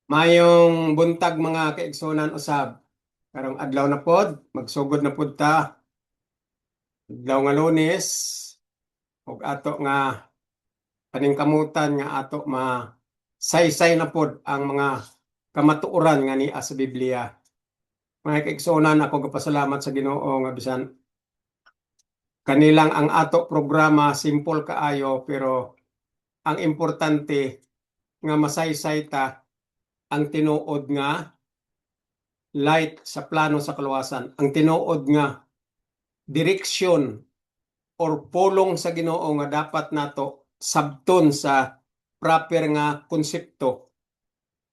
Mayong buntag mga kaigsonan usab. Karong adlaw na pod, magsugod na pod ta. Adlaw nga Lunes ug ato nga paningkamutan nga ato saysay na pod ang mga kamatuoran nga niya sa Biblia. Mga kaigsonan, ako gapasalamat sa Ginoo nga bisan kanilang ang ato programa simple kaayo pero ang importante nga masaysay ta ang tinuod nga light sa plano sa kaluwasan. Ang tinuod nga direksyon or pulong sa Ginoo nga dapat nato sabton sa proper nga konsepto,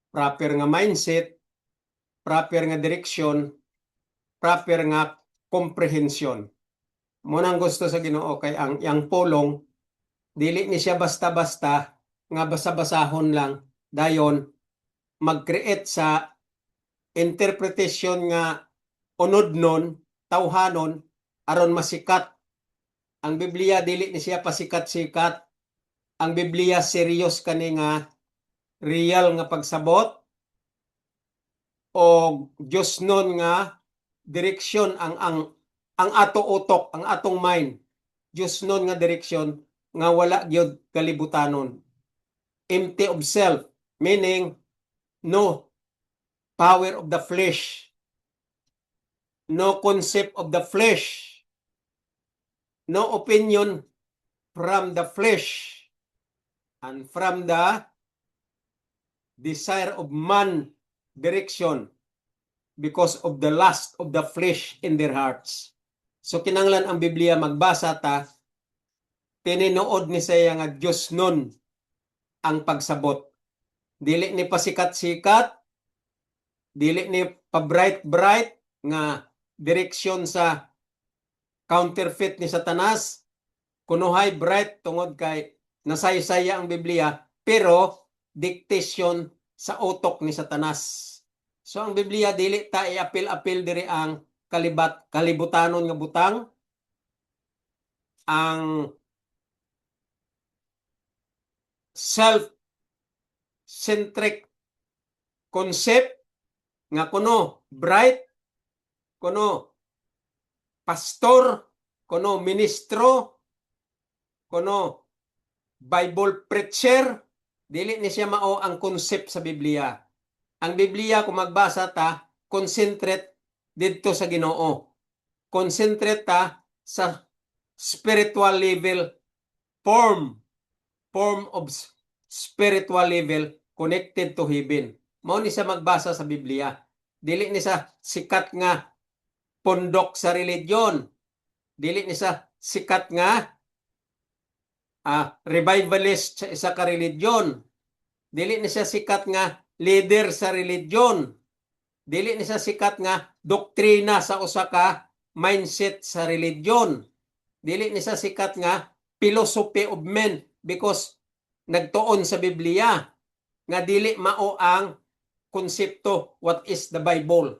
proper nga mindset, proper nga direksyon, proper nga komprehensyon. Mo nang gusto sa Ginoo kay ang yang pulong dili ni siya basta-basta nga basa-basahon lang dayon mag-create sa interpretation nga unodnon, tawhanon aron masikat. Ang Biblia dili ni siya pasikat-sikat. Ang Biblia serious kani nga real nga pagsabot o Dios nun nga direksyon ang ato utok, ang atong mind. Dios nun nga direksyon nga wala gyud kalibutanon. Empty of self, meaning no power of the flesh, no concept of the flesh, no opinion from the flesh, and from the desire of man direction because of the lust of the flesh in their hearts. So kinanglan ang Biblia magbasa ta, tininood ni saya nga Dios nun ang pagsabot. Dili ni pasikat-sikat, dili ni pa-bright-bright nga direksyon sa counterfeit ni Satanas, kunuhay bright tungod kay nasaysaya ang Biblia, pero dictation sa utok ni Satanas. So ang Biblia dili ta i-apil-apil diri ang kalibutanon nga butang, ang self-centric concept nga kuno bright, kuno pastor, kuno ministro, kuno Bible preacher, dili ni siya mao ang concept sa Biblia. Ang Biblia kung magbasa ta, concentrate didto sa Ginoo. Concentrate ta sa spiritual level, form of spiritual level connected to heaven. Mao ni siya magbasa sa Biblia. Dili ni sa sikat nga pundok sa religion. Dili ni sa sikat nga revivalist sa isa ka religion. Dili ni siya sikat nga leader sa religion. Dili ni siya sikat nga doktrina sa usa ka mindset sa religion. Dili ni siya sikat nga philosophy of men because nagtuon sa Biblia nga dili mao ang konsepto what is the Bible.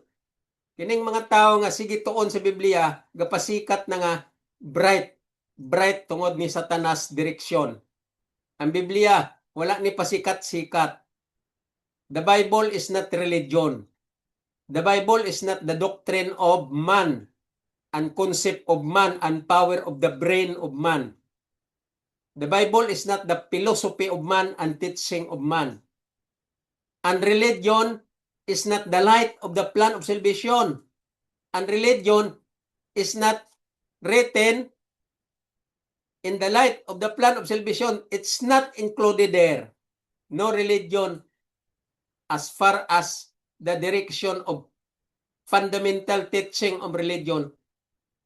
Kining mga tao nga sige tuon sa Biblia gapasikat na nga bright tungod ni Satanas direksyon. Ang Biblia wala ni pasikat-sikat. The Bible is not religion. The Bible is not the doctrine of man and concept of man and power of the brain of man. The Bible is not the philosophy of man and teaching of man. And religion is not the light of the plan of salvation. And religion is not written in the light of the plan of salvation. It's not included there. No religion as far as the direction of fundamental teaching of religion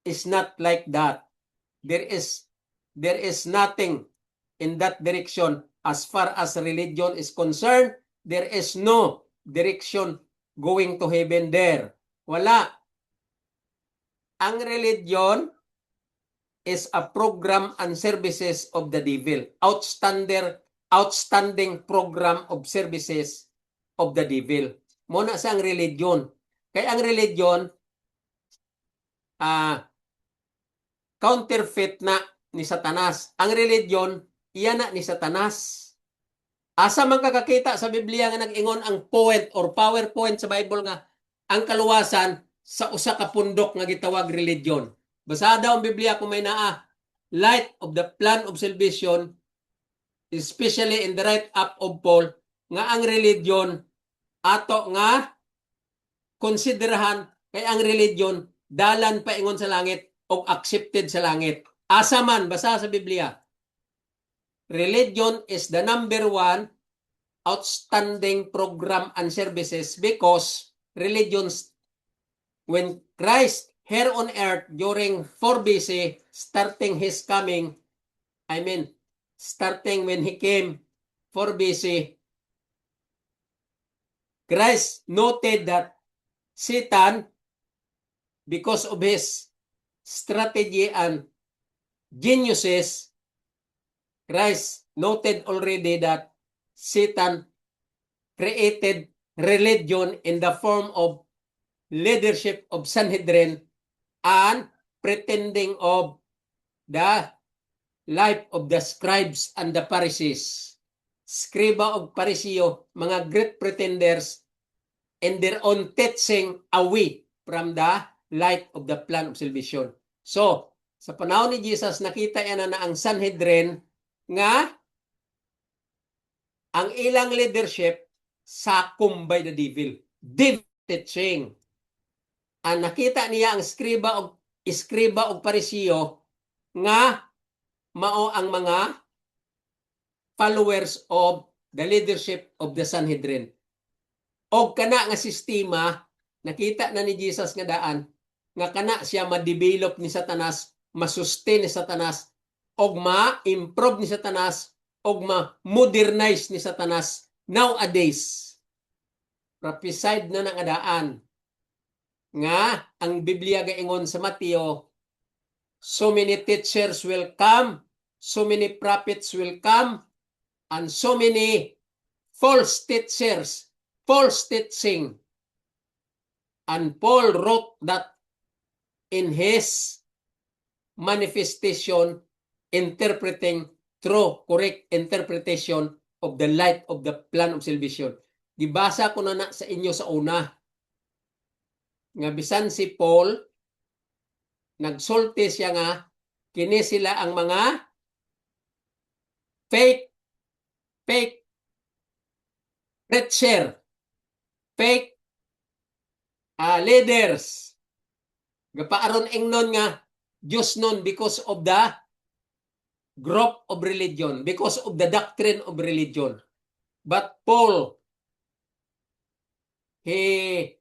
is not like that. There is nothing in that direction as far as religion is concerned. There is no direction going to heaven there. Wala. Ang religion is a program and services of the devil. Outstanding program of services of the devil. Muna sa ang religion. Kaya ang religion counterfeit na ni Satanas. Ang religion, iyan na ni Satanas. Asa man kakakita sa Biblia nga nag-ingon ang point or PowerPoint sa Bible nga ang kaluwasan sa usa ka pundok nga gitawag religion. Basa daw ang Biblia kung may naa, light of the plan of salvation, especially in the write-up of Paul, nga ang religion ato nga konsiderahan kay ang religion dalan pa ingon sa langit o accepted sa langit. Asa man, basa sa Biblia. Religion is the number one outstanding program and services because religions, when Christ here on earth during 4 BC, starting his coming, starting when he came 4 BC, Christ noted that Satan, because of his strategy and geniuses, Christ noted already that Satan created religion in the form of leadership of Sanhedrin and pretending of the life of the scribes and the Pharisees. Skriba of Pariseo, mga great pretenders in their own teaching away from the light of the plan of salvation. So, sa panahon ni Jesus, nakita yan na ang Sanhedrin nga ang ilang leadership sakum by the devil. Devil teaching. Ang nakita niya ang skriba og Pariseo nga mao ang mga followers of the leadership of the Sanhedrin. Og kana nga sistema, nakita na ni Jesus nga daan, nga kana siya ma-develop ni Satanas, ma-sustain ni Satanas, og ma-improve ni Satanas, og ma-modernize ni Satanas nowadays. Prophesied na nga daan nga ang Biblia gaingon sa Mateo, so many teachers will come, so many prophets will come, and so many false teachers, false teaching. And Paul wrote that in his manifestation, interpreting true, correct interpretation of the light of the plan of salvation. Gibasa ko na sa inyo sa una, nga bisan si Paul, nagsulti siya nga, kini sila ang mga fake preacher, fake leaders. Gapaaron ingnon nga Diyos nun because of the group of religion, because of the doctrine of religion. But Paul, he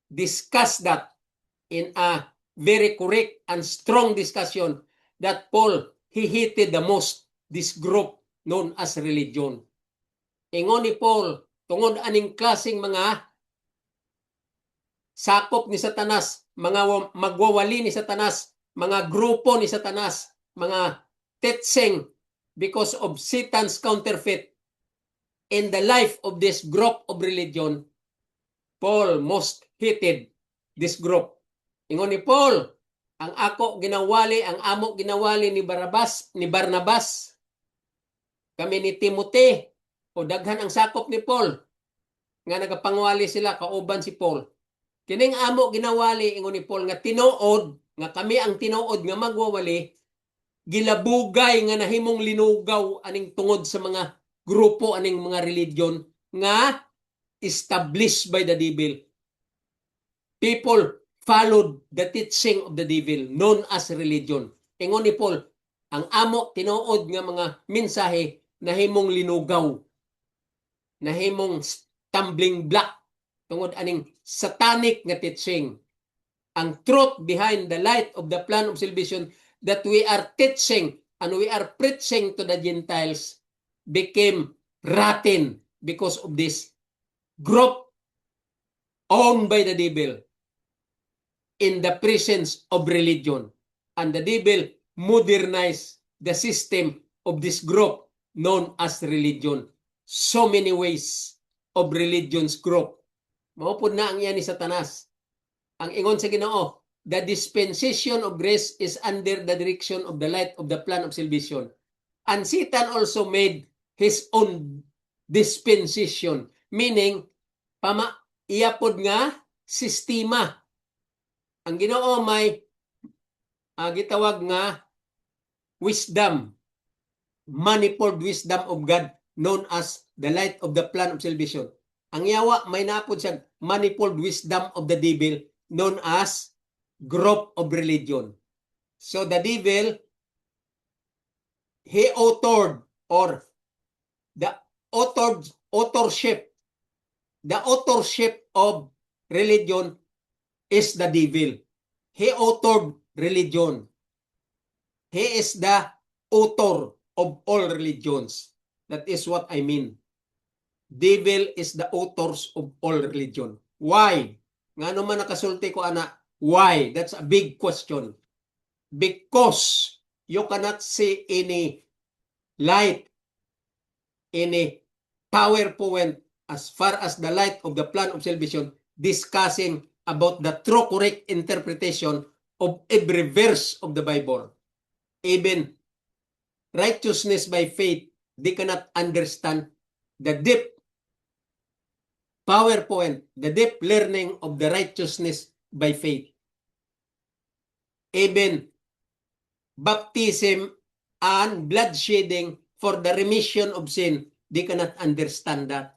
discussed that in a very correct and strong discussion that Paul, he hated the most this group known as religion. Ingon ni Paul, tungod aning klaseng mga sakop ni Satanas, mga magwawali ni Satanas, mga grupo ni Satanas, mga teaching because of Satan's counterfeit in the life of this group of religion, Paul most hated this group. Ingon ni Paul, ang ako ginawali, ang amo ginawali ni Barnabas, kami ni Timothy, o daghan ang sakop ni Paul, nga nagapangwali sila, kauban si Paul. Kining amo ginawali, ingon ni Paul, nga tinuod, nga kami ang tinuod nga magwawali, gilabugay nga nahimong linugaw aning tungod sa mga grupo, aning mga religion, nga established by the devil. People followed the teaching of the devil, known as religion. Ingon ni Paul, ang amo tinuod nga mga mensahe nahimong linugaw, nahimong stumbling block tungod aning satanic nga teaching. Ang truth behind the light of the plan of salvation that we are teaching and we are preaching to the Gentiles became rotten because of this group owned by the devil in the presence of religion. And the devil modernized the system of this group known as religion. So many ways of religions group. Maupod na ang iyan ni Satanas. Ang ingon sa Ginoo, the dispensation of grace is under the direction of the light of the plan of salvation. And Satan also made his own dispensation. Meaning, iyapod nga sistema. Ang Ginoo may gitawag nga wisdom, manifold wisdom of God known as the light of the plan of salvation. Ang yawa may napod siya manifold wisdom of the devil known as group of religion. So the devil, he authored, or the authorship of religion is the devil. He authored religion. He is the author of all religions. That is what I mean. Devil is the authors of all religion. Why? Nga naman nakasulti ko, ana, why? That's a big question. Because you cannot see any light, any PowerPoint as far as the light of the plan of salvation discussing about the true correct interpretation of every verse of the Bible. Even righteousness by faith, they cannot understand the deep PowerPoint, the deep learning of the righteousness by faith. Even baptism and blood shedding for the remission of sin, they cannot understand that.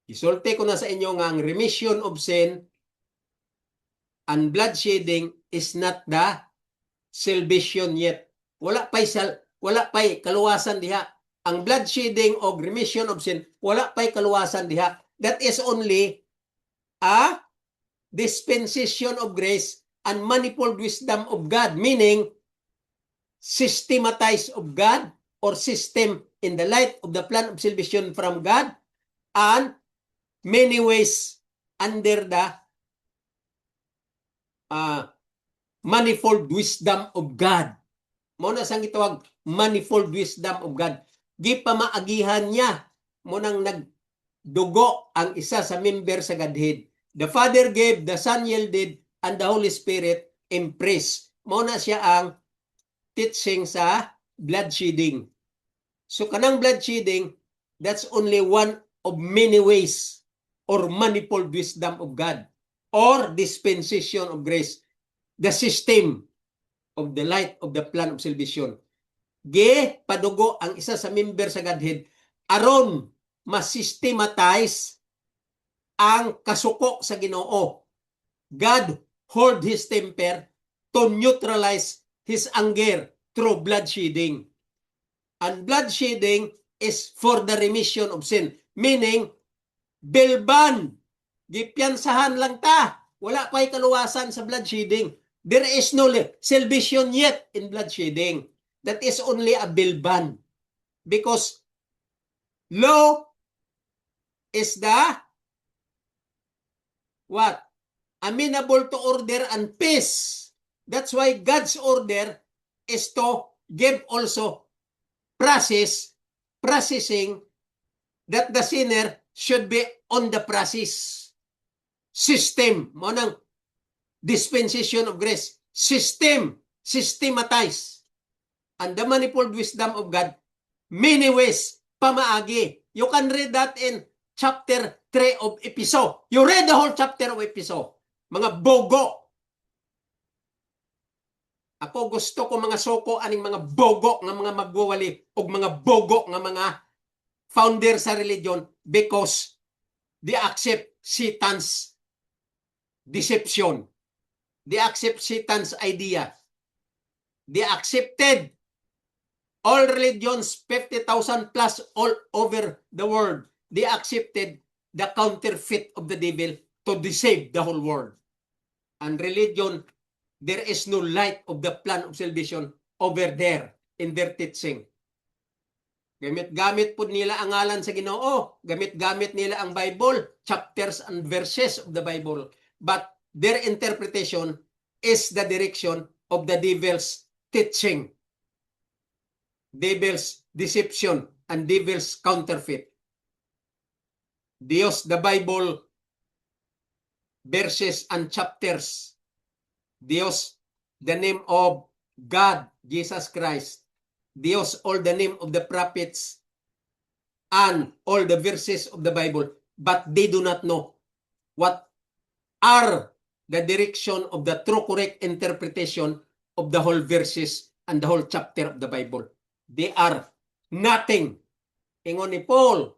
Isulti ko na sa inyo nga ang remission of sin and blood shedding is not the salvation yet. Wala pa'y kaluwasan diha. Ang blood shedding o remission of sin, wala pa'y kaluwasan diha. That is only a dispensation of grace and manifold wisdom of God, meaning systematized of God or system in the light of the plan of salvation from God, and many ways under the manifold wisdom of God. Muna sang itawag manifold wisdom of God. Gipamaagihan niya mo nang nagdugo ang isa sa member sa Godhead. The Father gave, the Son yielded, and the Holy Spirit impressed. Muna siya ang teaching sa blood shedding. So kanang blood shedding, that's only one of many ways or manifold wisdom of God or dispensation of grace, the system of the light of the plan of salvation. Padugo ang isa sa member sa Godhead aron masystematize ang kasuko sa Ginoo. God hold his temper to neutralize his anger through blood shedding. And blood shedding is for the remission of sin. Meaning, bilban, gipiyansahan lang ta. Wala pa'y kaluwasan sa blood shedding. There is no salvation yet in blood shedding. That is only a bilban. Because law is the what? Amenable to order and peace. That's why God's order is to give also processing that the sinner should be on the process. System, mo nang dispensation of grace. Systematize. And the manifold wisdom of God, many ways, pamaagi. You can read that in chapter 3 of Episo. You read the whole chapter of Episo. Mga bogo. Ako gusto ko mga soko aning mga bogo nga mga magwawali o mga bogo nga mga founder sa religion because they accept Satan's deception. They accept Satan's idea. They accepted all religions, 50,000 plus all over the world. They accepted the counterfeit of the devil to deceive the whole world. And religion, there is no light of the plan of salvation over there in their teaching. Gamit-gamit po nila ang ngalan sa Ginoo. Gamit-gamit nila ang Bible, chapters and verses of the Bible. But their interpretation is the direction of the devil's teaching, devil's deception, and devil's counterfeit. Dios, the Bible, verses and chapters. Dios, the name of God, Jesus Christ. Dios, all the name of the prophets. and all the verses of the Bible, but they do not know what are the direction of the true correct interpretation of the whole verses and the whole chapter of the Bible. They are nothing. Ingon ni Paul,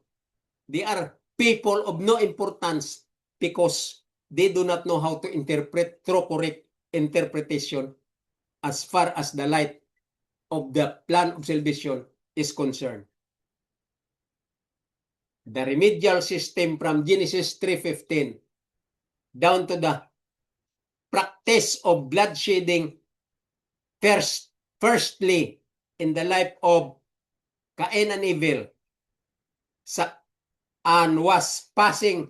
they are people of no importance because they do not know how to interpret true correct interpretation as far as the light of the plan of salvation is concerned. The remedial system from Genesis 3:15 down to the practice of bloodshedding firstly in the life of Cain and Abel and was passing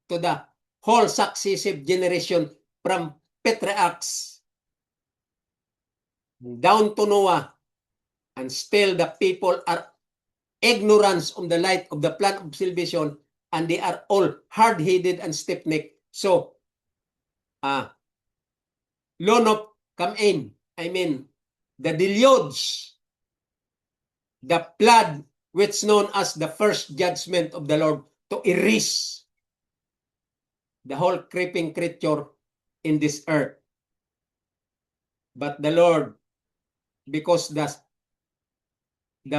to the whole successive generation from patriarchs down to Noah, and still the people are ignorance of the light of the plan of salvation, and they are all hard-headed and stiff-necked. So, Lonop come in. I mean, the deluge, the flood, which known as the first judgment of the Lord, to erase the whole creeping creature in this earth. But the Lord, because the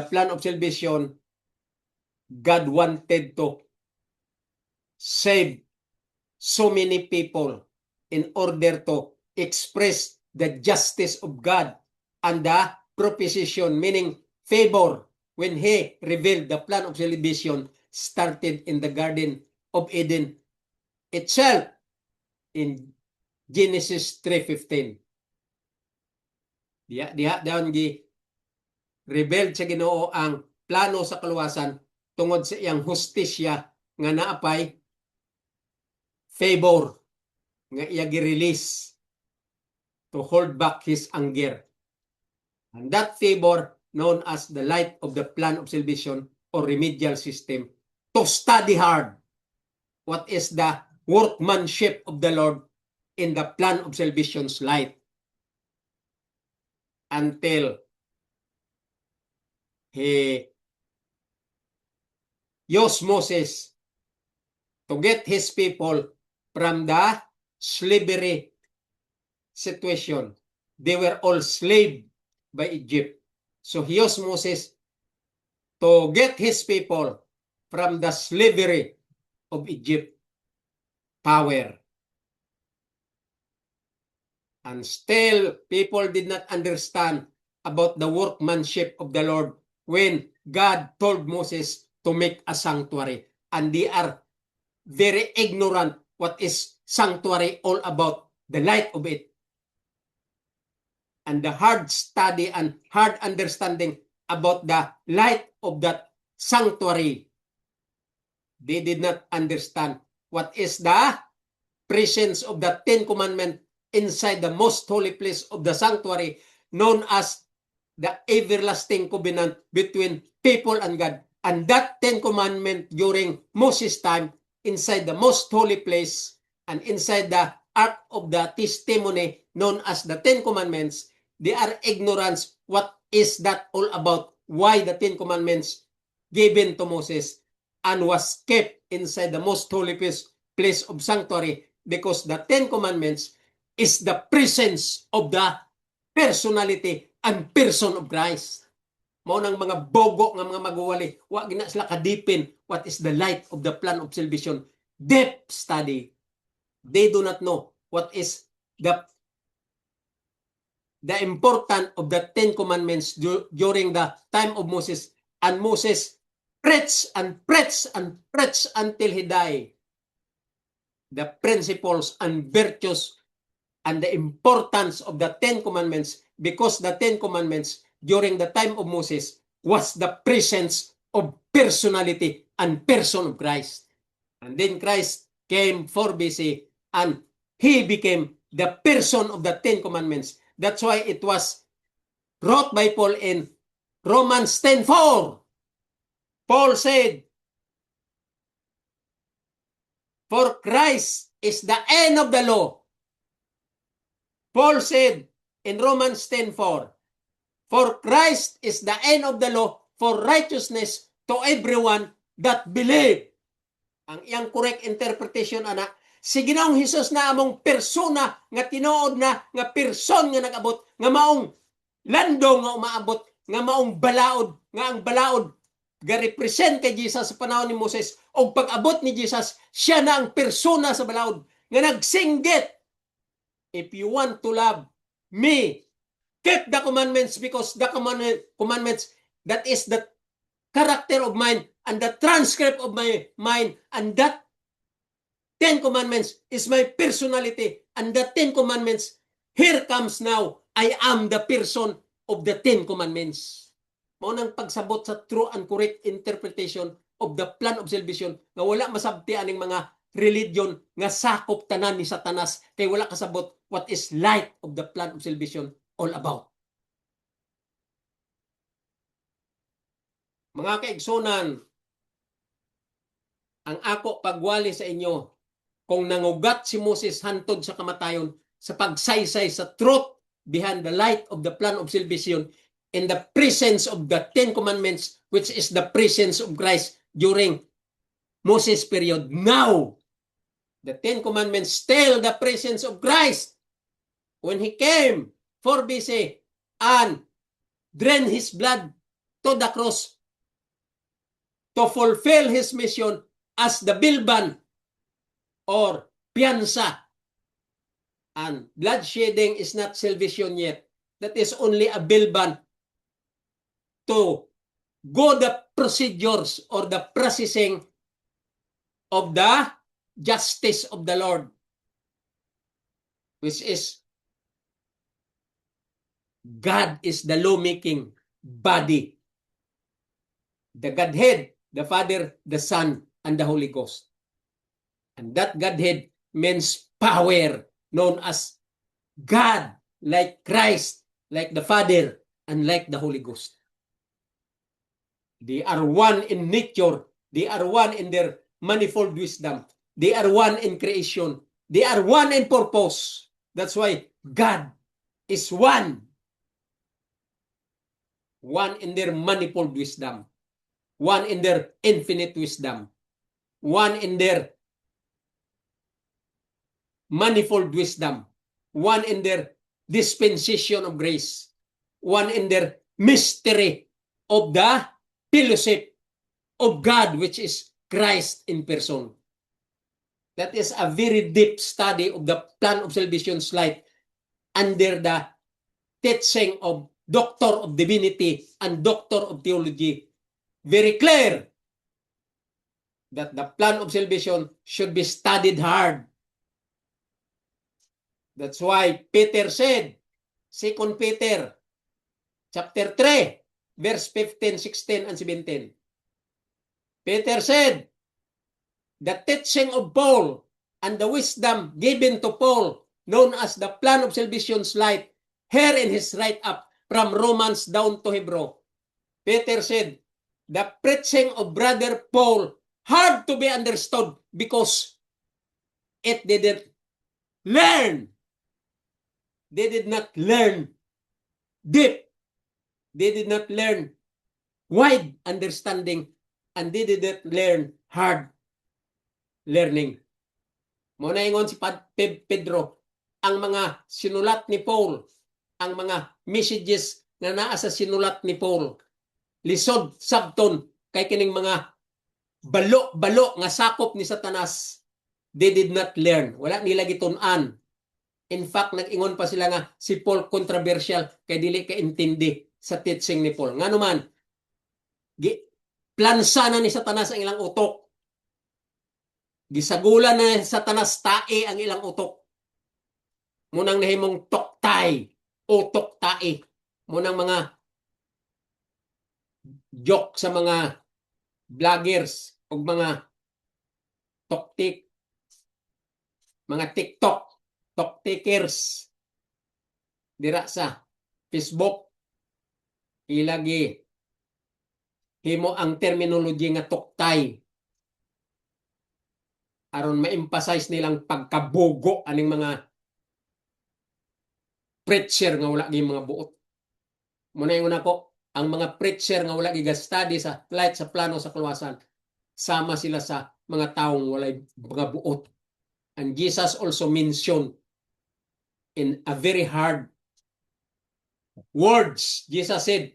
plan of salvation, God wanted to save so many people in order to express the justice of God and the proposition, meaning favor, when He revealed the plan of salvation started in the Garden of Eden itself in Genesis 3:15. Diha dayon gi revealed sa Ginoo ang plano sa kaluwasan tungod sa iyang hustisya nga naapay favor nga iya gi-release to hold back his anger. And that favor known as the light of the plan of salvation or remedial system, to study hard what is the workmanship of the Lord in the plan of salvation's light until He used Moses to get his people from the slavery situation. They were all slave by Egypt. So he used Moses to get his people from the slavery of Egypt power. And still, people did not understand about the workmanship of the Lord when God told Moses to make a sanctuary. And they are very ignorant what is sanctuary all about, the light of it. And the hard study and hard understanding about the light of that sanctuary, they did not understand what is the presence of the Ten Commandments inside the most holy place of the sanctuary, known as the everlasting covenant between people and God. And that Ten Commandments during Moses' time, inside the most holy place and inside the ark of the testimony known as the Ten Commandments, they are ignorant what is that all about, why the Ten Commandments given to Moses and was kept inside the most holy place of sanctuary, because the Ten Commandments is the presence of the personality and person of Christ. Mao nang mga bogo nga mga maguwali, wa gina sila kadipin what is the light of the plan of salvation. Depth study. They do not know what is the importance of the Ten Commandments during the time of Moses. And Moses preached and preached and preached until he died. The principles and virtues and the importance of the Ten Commandments, because the Ten Commandments during the time of Moses was the presence of personality and person of Christ. And then Christ came 4 BC and He became the person of the Ten Commandments. That's why it was wrote by Paul in Romans 10:4. Paul said, "For Christ is the end of the law." Paul said in Romans 10:4, "For Christ is the end of the law for righteousness to everyone that believe. Ang iyang correct interpretation, anak, si Ginoong Hesus na among persona nga tinuod na nga person nga nag-abot nga maong landong nga umaabot nga maong balaod nga ang balaod ga represent kay Jesus sa panahon ni Moses o pag-abot ni Jesus siya na ang persona sa balaod nga nagsinggit, if you want to love me, keep the commandments, because the commandments, that is the character of mine and the transcript of my mind, and that 10 commandments is my personality, and the 10 commandments, here comes now, I am the person of the 10 commandments. Maunang pagsabot sa true and correct interpretation of the plan of salvation nga wala masabtian ng mga religion nga sakop tanan ni Satanas kay wala kasabot what is light of the plan of salvation all about. Mga kaigsunan, ang ako pagwali sa inyo, kung nangugat si Moses hantod sa kamatayon sa pagsaysay sa truth behind the light of the plan of salvation in the presence of the 10 commandments, which is the presence of Christ during Moses period. Now, the 10 commandments tell the presence of Christ when he came 4 BC and drained his blood to the cross to fulfill his mission as the bilban or piansa. And bloodshedding is not salvation yet. That is only a bilban to go the procedures or the processing of the justice of the Lord, which is God is the lawmaking body. The Godhead, the Father, the Son, and the Holy Ghost. And that Godhead means power, known as God, like Christ, like the Father, and like the Holy Ghost. They are one in nature. They are one in their manifold wisdom. They are one in creation. They are one in purpose. That's why God is one. One in their manifold wisdom. One in their infinite wisdom. One in their manifold wisdom. One in their dispensation of grace. One in their mystery of the fellowship of God, which is Christ in person. That is a very deep study of the plan of salvation's light under the teaching of Doctor of Divinity and Doctor of Theology. Very clear that the plan of salvation should be studied hard. That's why Peter said, 2 Peter chapter 3, verse 15, 16, and 17. Peter said, the teaching of Paul and the wisdom given to Paul, known as the plan of salvation's light, here in his write-up from Romans down to Hebrew. Peter said, the preaching of Brother Paul hard to be understood because it didn't learn. They did not learn deep. They did not learn wide understanding, and they did not learn hard learning. Muna ingon si Pedro, ang mga sinulat ni Paul, ang mga messages na naa sa sinulat ni Paul, lisod sabton kay kining mga balo nga sakop ni Satanas, they did not learn. Wala nila gitun-an. In fact, nag-ingon pa sila nga si Paul controversial kay dili ka intindi sa teaching ni Paul. Nga naman, plansa na ni Satanas ang ilang utok. Gisagulan na ni Satanas tae ang ilang utok. Munang nahimong toktay, utok tae. Munang mga joke sa mga vloggers o mga toktik, mga TikTok, toktikers dira sa Facebook, ilagi himo ang terminology nga toktay aron ma-emphasize nilang pagkabugo aning mga preacher nga wala gi mga buot. Muna ingon ako, ang mga preacher nga wala gi study sa light sa plano sa kaluwasan, sama sila sa mga taong walay mga buot. And Jesus also mentioned in a very hard words. Jesus said,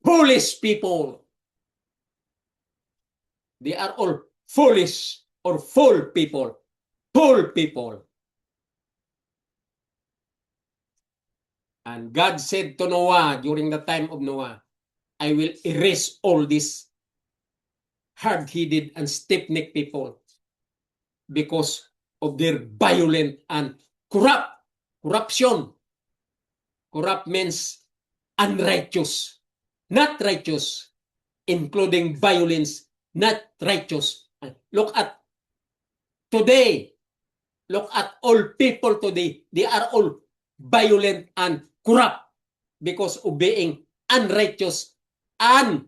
foolish people. They are all foolish or fool people. Fool people. And God said to Noah during the time of Noah, I will erase all these hard-headed and stiff-necked people because of their violent and corruption. Corrupt means unrighteous, not righteous, including violence, not righteous. Look at today. Look at all people today. They are all violent and corrupt because of being unrighteous and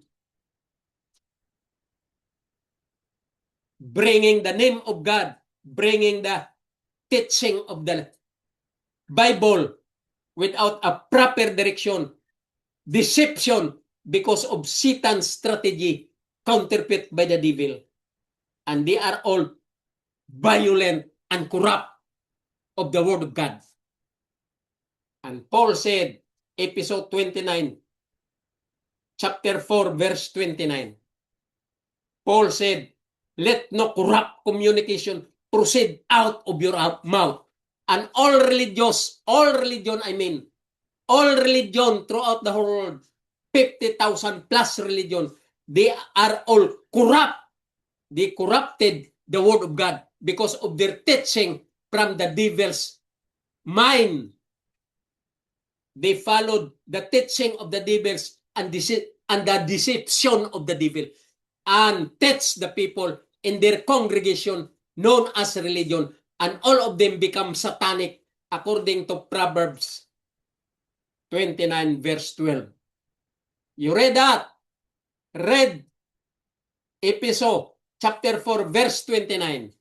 bringing the name of God, bringing the teaching of the Bible without a proper direction, deception because of Satan's strategy, counterfeit by the devil. And they are all violent and corrupt of the word of God. And Paul said, episode 29, chapter 4, verse 29. Paul said, let no corrupt communication proceed out of your mouth. And all religion throughout the whole world, 50,000 plus religion, they are all corrupt. They corrupted the word of God because of their teaching from the devil's mind. They followed the teaching of the devils and the deception of the devil and teach the people in their congregation known as religion, and all of them become satanic according to Proverbs 29 verse 12. You read that? Read episode chapter 4 verse 29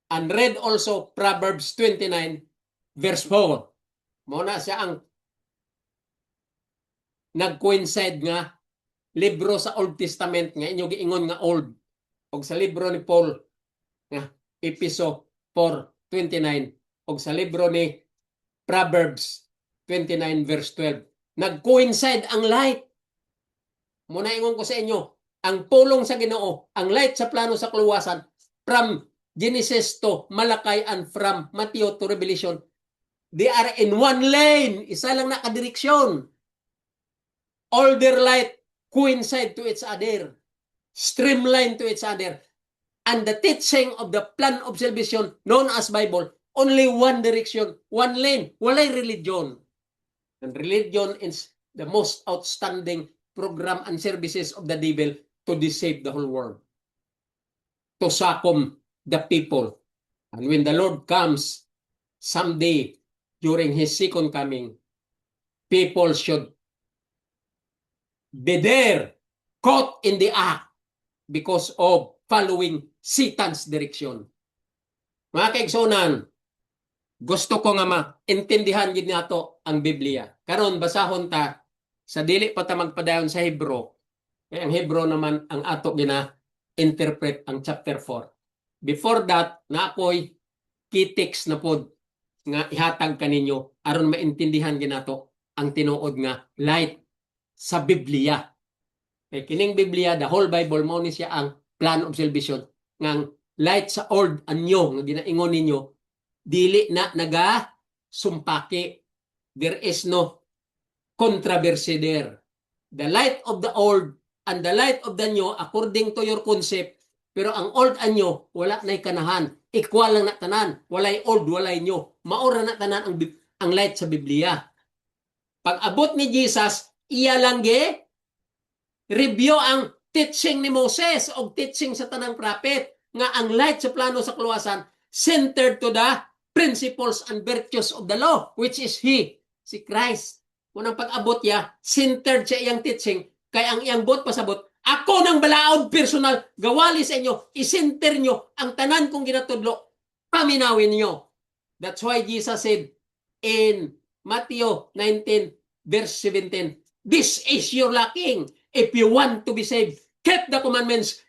and read also Proverbs 29 verse 4. Muna siya ang nag-coincide nga libro sa Old Testament nga inyo giingon nga old, og sa libro ni Paul nga episode 4:29 og sa libro ni Proverbs 29 verse 12 nag-coincide ang light. Muna ingon ko sa inyo, ang pulong sa Ginoo, ang light sa plano sa kaluwasan from Genesis to Malakay and from Matthew to Revelation, they are in one lane, isa lang na kadireksyon. All their light coincide to each other, streamline to each other. And the teaching of the plan of salvation known as Bible, only one direction, one lane, walay religion. And religion is the most outstanding program and services of the devil to deceive the whole world, to succumb the people. And when the Lord comes someday during His second coming, people should be there, caught in the act because of following Satan's direction. Mga kaigsunan, gusto ko nga maintindihan gid nato ang Biblia. Karon basahon ta sa dili pa ta magpadayon sa Hebro. Kaya ang Hebro naman ang ato gina-interpret ang chapter 4. Before that, na ako'y key text na pod nga ihatag kaninyo aron maintindihan ginato ang tinuod nga light sa Biblia. Kay kining Biblia, the whole Bible mo ni siya ang plan of salvation. Ngang light sa old and new nga ginaingon ninyo, dili na naga-sumpaki. There is no controversy there. The light of the old and the light of the new according to your concept, pero ang old and new wala nay kanahan. Equal lang na tanan. Walay old, walay new. Maura na tanan ang light sa Biblia. Pag abot ni Jesus, iya lang review ang teaching ni Moses o teaching sa tanang prophet nga ang light sa plano sa kaluwasan centered to the principles and virtues of the law, which is He, si Christ. Unang pag-abot niya, centered siya iyang teaching, kaya ang iyang bot pasabot, ako ng balaod personal, gawali sa inyo, isenter nyo ang tanan kong ginatudlo, paminawin nyo. That's why Jesus said in Matthew 19 verse 17, this is your lacking. If you want to be saved, keep the commandments,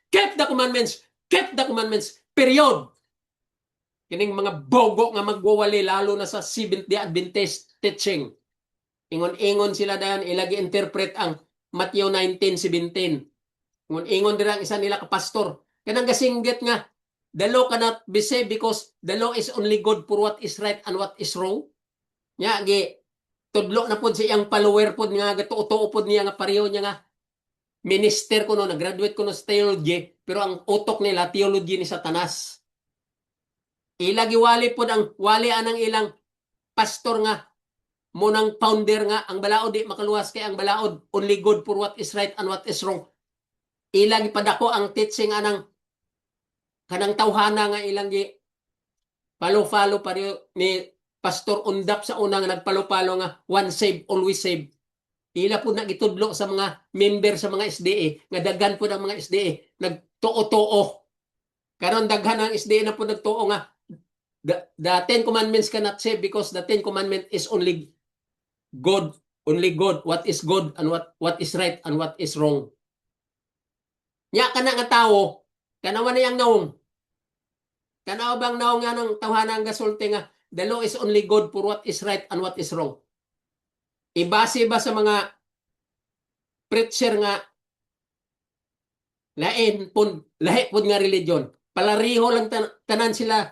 kept the commandments, period. Kining mga bogo nga magwawali lalo na sa Seventh-day Adventist teaching. Ingon-ingon sila dayon ilagi interpret ang Matthew 19:17. Ingon-ingon dira ang isa nila ka pastor. Kanang gasinggit nga the law cannot be saved because the law is only good for what is right and what is wrong. Nya gi tudlo na pud sa iyang follower pud nga gatuo-tuo pud niya nga pareho niya nga minister ko no, nag-graduate ko no sa theology, pero ang utok nila theology ni Satanas. Ilagi wali pod ang wali anang ilang pastor nga munang founder nga ang balaod di makaluwas kay ang balaod only good for what is right and what is wrong. Ilagi padako ang teaching anang kanang tawhana nga ilang gi follow pa ni Pastor Undap sa unang nagpalo-palo nga one save always save. Ila po nagitudlo sa mga member sa mga SDA nga daghan po ng mga SDA nagtuo-tuo. Karon daghan ang SDA na po nagtuo nga the Ten Commandments cannot save because the Ten Commandments is only good, what is good and what is right and what is wrong. Nya kana nga tawo, kanawa na yang naong. Kanawa bang naong nga ng tawhanang gasulti nga the law is only good for what is right and what is wrong. Ibase ba sa mga preacher nga lahi pud nga religion, palariho lang tanan sila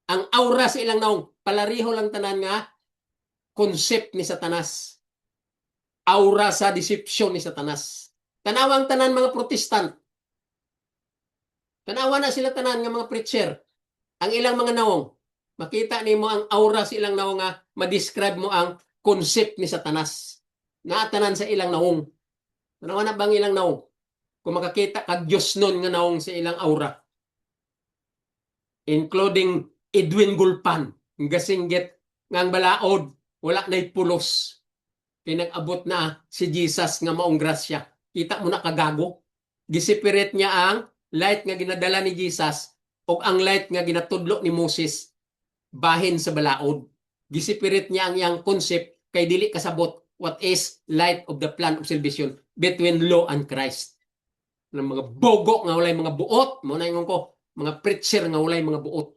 ang aura sa ilang naong, palariho lang tanan nga concept ni Satanas. Aura sa deception ni Satanas. Tanawang tanan mga Protestant. Tanawa na sila tanan nga mga preacher. Ang ilang mga naong, makita nimo ang aura sa ilang naong nga ma-describe mo ang concept ni Satanas. Naatanan sa ilang naong. Tanawa na bang ilang naong? Kung makakita kag Diyos nun nga naong sa ilang aura. Including Edwin Gulpan, gasinggit nga ang balaod, wala na'y pulos. Pinag-abot na si Jesus nga maong grasya. Kita mo na kagago. Gisipirit niya ang light nga ginadala ni Jesus o ang light nga ginatudlo ni Moses bahin sa balaod. Gisipirit niya ang iyang concept kay dili kasabot what is light of the plan of salvation between law and Christ. Ng mga bogo nga walay mga buot, mo na ingon ko, mga preacher nga walay mga buot.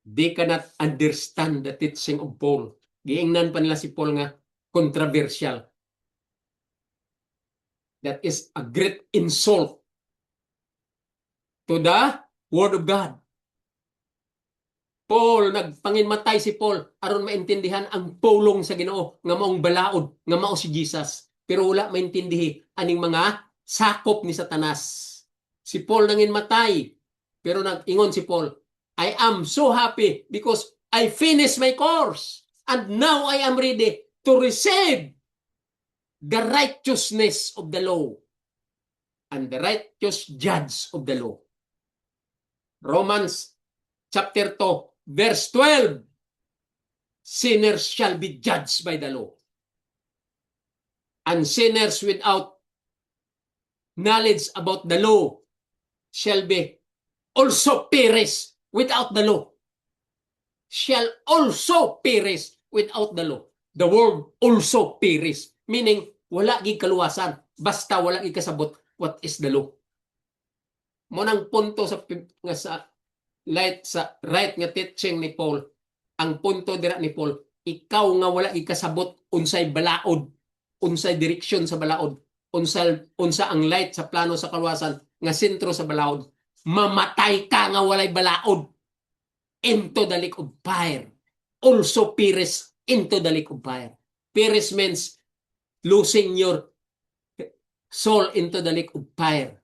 They cannot understand the teaching of Paul. Giingnan pa nila si Paul nga controversial. That is a great insult to the Word of God. Paul, nagpanginmatay si Paul aron maintindihan ang pulong sa Ginoo nga maong balaod, nga mao si Jesus. Pero wala maintindihi aning mga sakop ni Satanas. Si Paul nanginmatay, pero nag-ingon si Paul, I am so happy because I finished my course and now I am ready to receive the righteousness of the law and the righteous judge of the law. Romans chapter 2, verse 12. Sinners shall be judged by the law. And sinners without knowledge about the law shall be also perish without the law. Shall also perish without the law. The word also perish. Meaning, wala gig kaluwasan. Basta wala gig kasabot what is the law. Munang punto sa right nga teaching ni Paul. Ang punto dira ni Paul, ikaw nga wala gig kasabot unsay balaod, unsay direksyon sa balaod, unsa ang light sa plano sa kaluwasan nga sentro sa balaod. Mamatay ka nga walay balaod into the lake of fire. Also perish into the lake of fire. Perish means losing your soul into the lake of fire.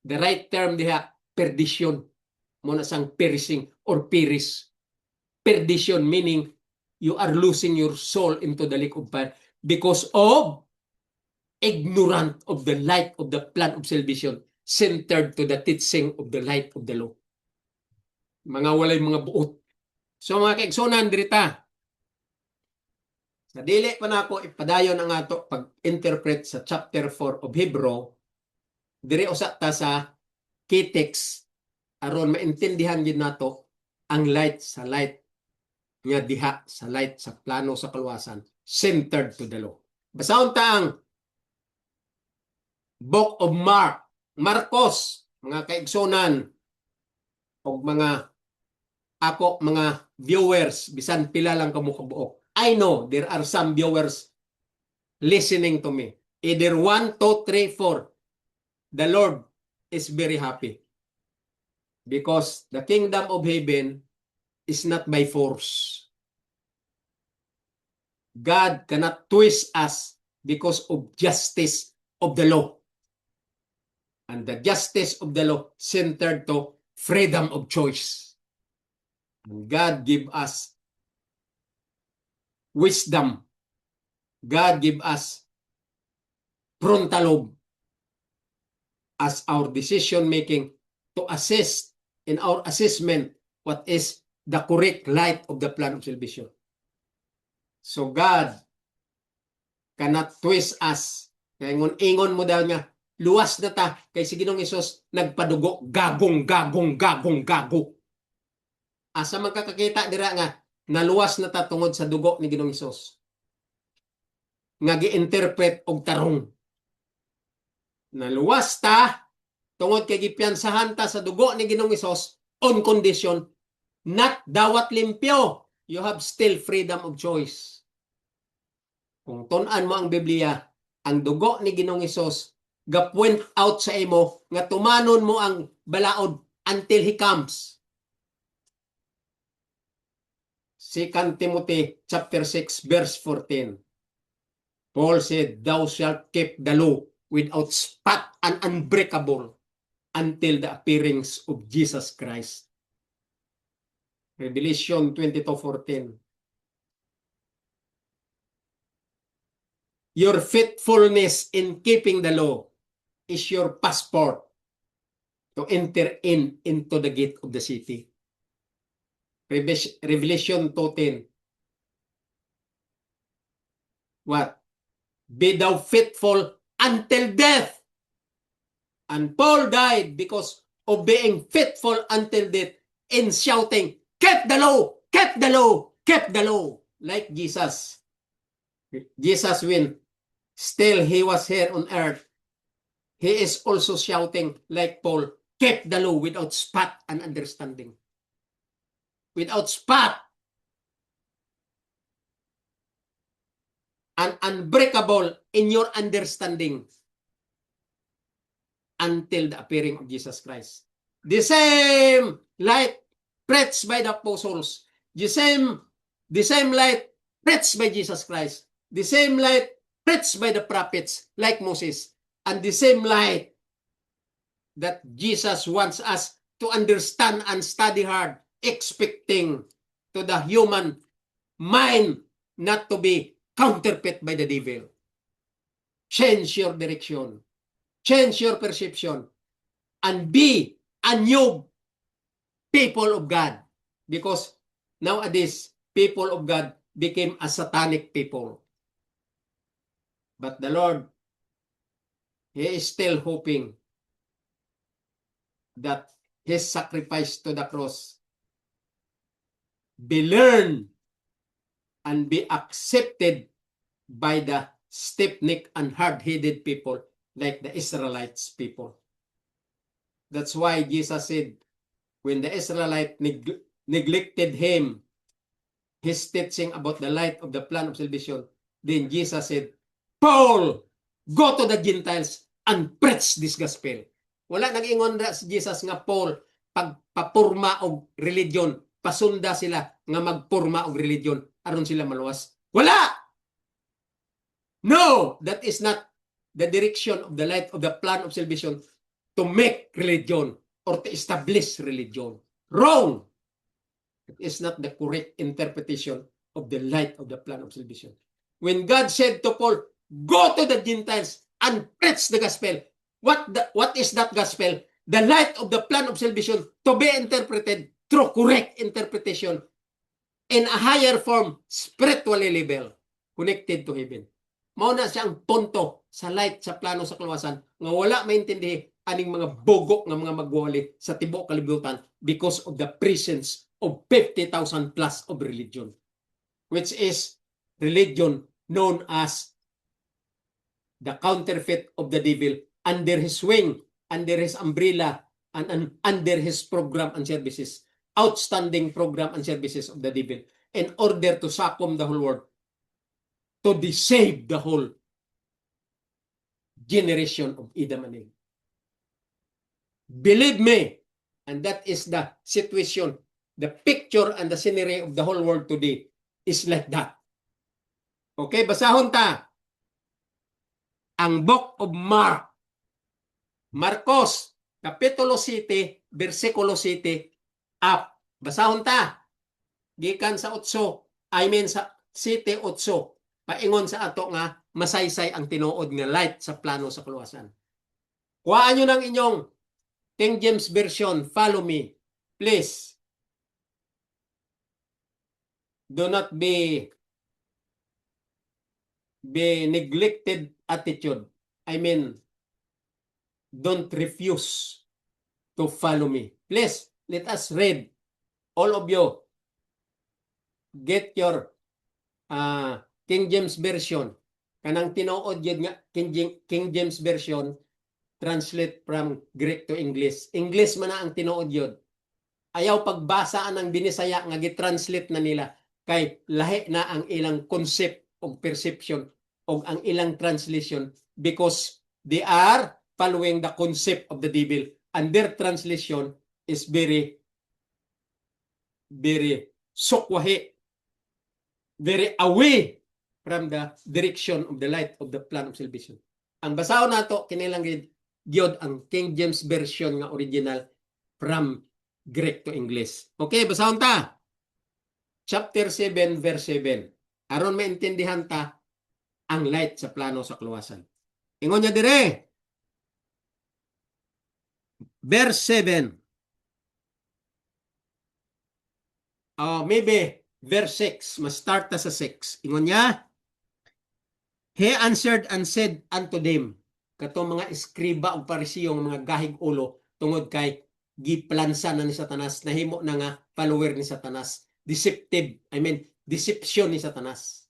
The right term diha, perdition. Muna sang perishing or perish. Perdition meaning you are losing your soul into the lake of fire because of ignorant of the light of the plan of salvation centered to the teaching of the light of the law. Mga walay mga buot. So mga kaigsunan dirita, sa dili pa na ako ipadayon ang ato pag-interpret sa chapter 4 of Hebrew, diri usa ta sa key text aron maintindihan gid nato ang light sa light nga diha sa light sa plano sa kaluwasan centered to the law. Basahon ta ang Book of Marcos, mga kaigsonan, o mga ako, mga viewers, bisan pila lang kamo kabuok. I know there are some viewers listening to me. Either 1, 2, 3, 4. The Lord is very happy. Because the kingdom of heaven is not by force. God cannot twist us because of justice of the law. And the justice of the law centered to freedom of choice. And God give us wisdom. God give us frontal lobe as our decision making to assist in our assessment what is the correct light of the plan of salvation. So God cannot twist us. Kaya ingon mo daw nga, luwas na ta kay si Ginoong Hesus nagpadugo gagong. Asa magkakakita dira nga naluwas na ta tungod sa dugo ni Ginoong Hesus. Nga gi-interpret og tarong. Naluwas ta tungod kay gipiyansahan ta sa dugo ni Ginoong Hesus on condition not dawat limpyo. You have still freedom of choice. Kung tun-an mo ang Biblia, ang dugo ni Ginoong Hesus ga-point out sa imo nga tumanon mo ang balaod until He comes. 2 Timothy chapter 6 verse 14. Paul said, "Thou shalt keep the law without spot and unbreakable until the appearance of Jesus Christ." Revelation 22:14. Your faithfulness in keeping the law is your passport to enter into the gate of the city. Revelation 2:10. What? Be thou faithful until death. And Paul died because of being faithful until death in shouting, "Keep the law! Keep the law! Keep the law!" Like Jesus. Jesus, when still He was here on earth, He is also shouting like Paul, "Keep the law without spot and understanding." Without spot and unbreakable in your understanding until the appearing of Jesus Christ. The same light preached by the apostles, the same light preached by Jesus Christ, the same light preached by the prophets like Moses, and the same light that Jesus wants us to understand and study hard, expecting to the human mind not to be counterfeit by the devil. Change your direction. Change your perception. And be a new people of God. Because nowadays, people of God became a satanic people. But the Lord, He is still hoping that His sacrifice to the cross be learned and be accepted by the stiff-necked and hard-headed people like the Israelites people. That's why Jesus said, when the Israelites neglected Him, His teaching about the light of the plan of salvation, then Jesus said, "Paul, go to the Gentiles and preach this gospel." Wala nag-ingon na si Jesus nga Paul, pagpapurma og religion, pasunda sila nga magpurma og religion aron sila maluwas. Wala! No, that is not the direction of the light of the plan of salvation to make religion or to establish religion. Wrong! It is not the correct interpretation of the light of the plan of salvation. When God said to Paul, "Go to the Gentiles and preach the gospel," what is that gospel? The light of the plan of salvation to be interpreted through correct interpretation in a higher form, spiritually level, connected to heaven. Mao na siya ang punto sa light sa plano sa kaluwasan nga wala maintindihan aning mga bogo nga mga magwali sa tibuok kalibutan because of the presence of 50,000 plus of religion, which is religion known as the counterfeit of the devil under his wing, under his umbrella, and under his program and services. Outstanding program and services of the devil in order to succumb the whole world, to deceive the whole generation of Adam and Eve. Believe me, and that is the situation, the picture and the scenery of the whole world today is like that. Okay, basahon ta ang Book of Mark. Marcos, Kapitulo 7, versikulo 7, up. Basahon ta. Gikan sa 8, sa 7, 8. Paingon sa ato nga, masaysay ang tinuod nga light sa plano sa kaluwasan. Kuhaan nyo ng inyong King James Version. Follow me. Please. Do not be neglected attitude. Don't refuse to follow me. Please, let us read. All of you, get your King James Version. Kanang tinuod yun nga, King James Version, translate from Greek to English. English man na ang tinuod yun. Ayaw pagbasaan ng Binisaya nga gitranslate na nila kay lahi na ang ilang concept o perception o ang ilang translation because they are following the concept of the devil and their translation is very sukwahi, very away from the direction of the light of the plan of salvation. Ang basahon nato kinilang gyud ang King James Version nga original from Greek to English. Okay, basahon ta. Chapter 7, verse 7. Aron maintindihan ta ang light sa plano sa kaluwasan. Ingon niya dire. Verse 7. Maybe verse 6. Mas start ta sa 6. Ingon niya. He answered and said unto them. Kato mga eskriba o parisiyong mga gahig ulo tungod kay giplansa na ni Satanas, nahimo na nga follower ni Satanas. Deceptive, deception ni Satanas.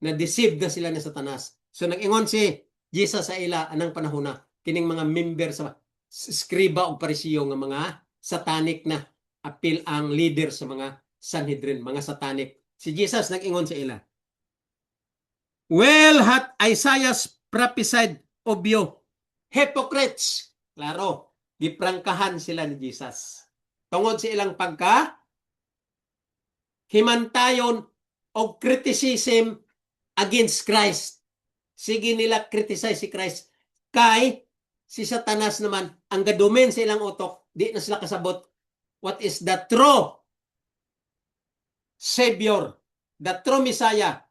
Na-deceive na sila ni Satanas. So nag-ingon si Jesus sa ila anang panahon na kining mga member sa skriba o parisiyo nga mga satanic na apil ang leader sa mga Sanhedrin, mga satanic. Si Jesus nag-ingon sa ila. Well hath Isaiah prophesied of you, hypocrites. Klaro, giprangkahan sila ni Jesus. Tungod sa ilang pagka himantayon o criticism against Christ. Sige nila criticize si Christ. Kay si Satanas naman, ang gadumen sa ilang utok, di na sila kasabot what is the true Savior, the true Messiah,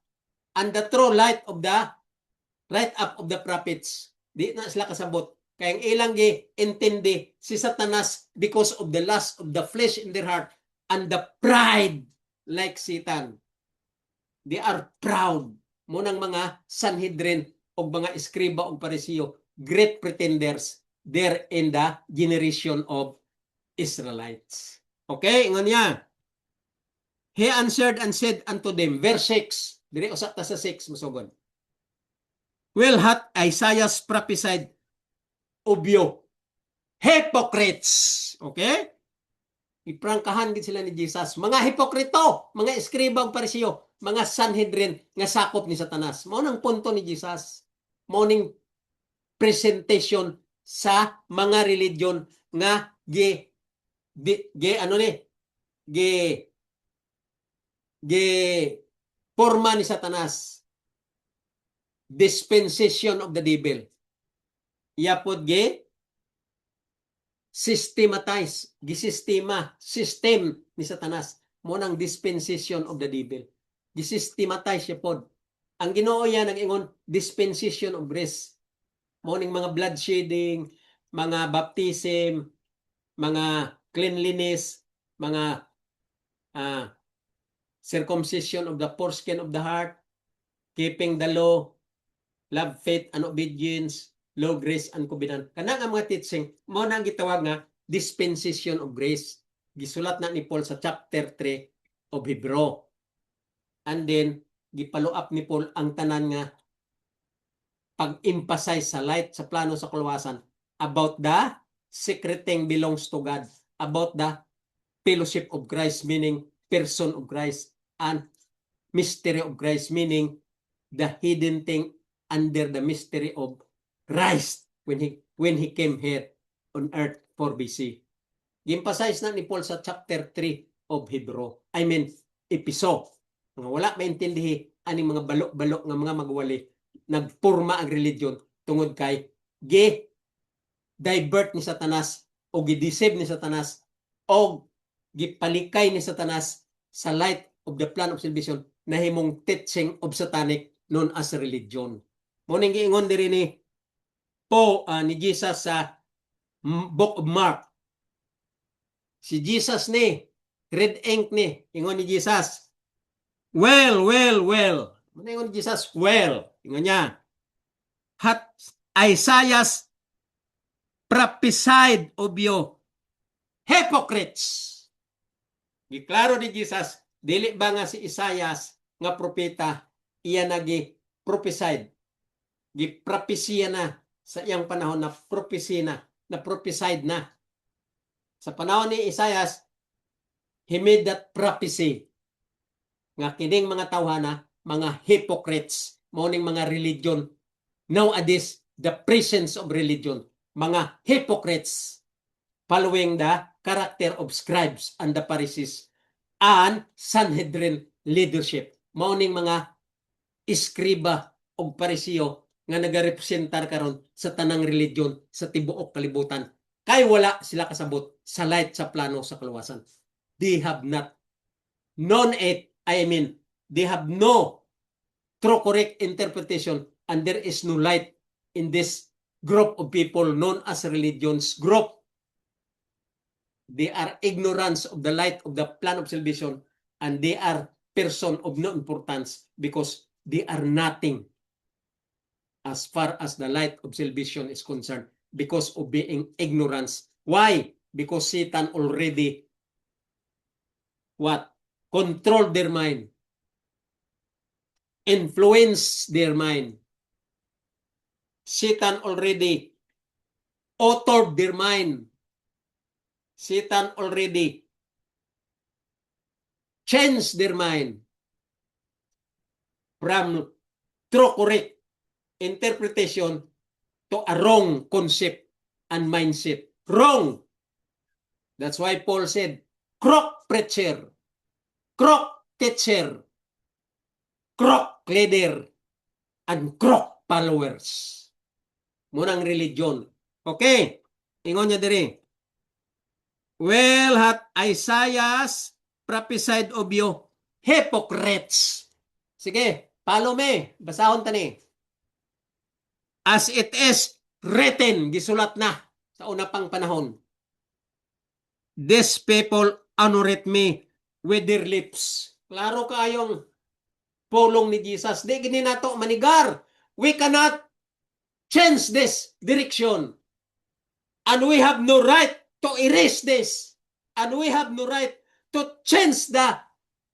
and the true light up of the prophets. Di na sila kasabot. Kaya ang ilang intindi si Satanas because of the lust of the flesh in their heart and the pride like Satan. They are proud. Munang mga Sanhedrin o mga eskriba o parisiyo, great pretenders there in the generation of Israelites. Okay, ingon niya. He answered and said unto them, verse 6, dire usap ta sa 6, masugod. Well hath Isaiah prophesied of you, hypocrites. Okay? Iprangkahan gid sila ni Jesus. Mga hipokrito, mga eskriba ug parisiyo, mga Sanhedrin nga sakop ni Satanas. Mao nang punto ni Jesus. Mao ning presentation sa mga religion nga forma ni Satanas. Dispensation of the devil. Yapod system ni Satanas. Mo nang dispensation of the devil. Gisystematize siya pod. Ang Ginoo yan ang ingon dispensation of grace. Mo ning mga blood shedding, mga baptism, mga cleanliness, mga circumcision of the foreskin of the heart, keeping the law, love, faith, and obedience, law, grace, and covenant. Kanang ang mga teaching, mo nang gitawag nga dispensation of grace. Gisulat na ni Paul sa chapter 3 of Hebrew. And then, gipalo up ni Paul ang tanan nga pag-emphasize sa light sa plano sa kaluwasan about the secret thing belongs to God, about the fellowship of Christ, meaning person of Christ, and mystery of Christ, meaning the hidden thing under the mystery of Christ when he came here on earth 4 BC. Emphasize na ni Paul sa chapter 3 of Hebrew. I mean, Episo. Nga wala maintindihi aning mga balok-balok nga mga magwali nagpurma ang religion tungod kay divert ni Satanas o gideceive ni Satanas o gipalikay ni Satanas sa light of the plan of salvation na himong teaching of satanic known as religion. Muning giingon diri ni ni Jesus sa Book of Mark. Si Jesus ni, red ink ni, ingon ni Jesus, well. Ano ingon ni Jesus? Well. Ingon niya, hat Isaiah's prophesied of you, hypocrites. Giklaro ni Jesus, dili ba nga si Isaias nga propeta, iya nagi-prophesied. Giprapesiya na sa iyang panahon na prophesied na. Sa panahon ni Isaias, he made that prophecy nga kining mga tawhana, mga hypocrites, mauning mga religion. Nowadays, the presence of religion, mga hypocrites following the character of scribes and the Pharisees and Sanhedrin leadership. Mauning mga iskriba o Pariseo nga nagarepresentar karon sa tanang religion sa tibuok kalibutan. Kay wala sila kasabot sa light sa plano sa kaluwasan. They have not known it. I mean, they have no true correct interpretation and there is no light in this group of people known as religions group. They are ignorance of the light of the plan of salvation and they are person of no importance because they are nothing as far as the light of salvation is concerned because of being ignorance. Why? Because Satan already controlled their mind, influenced their mind. Satan already authored their mind. Satan already changed their mind from true correct interpretation to a wrong concept and mindset. Wrong. That's why Paul said, crook preacher, crook teacher, crook leader, and crook followers. Munang religion. Okay. Ingon niya diri. Well, hat Isaiah's prophesied of you, hypocrites. Sige, follow me. Basahon tani. As it is written, gisulat na sa una pang panahon. These people honored me with their lips. Klaro kayong pulong ni Jesus. Di gini nato manigar. We cannot change this direction. And we have no right to erase this. And we have no right to change the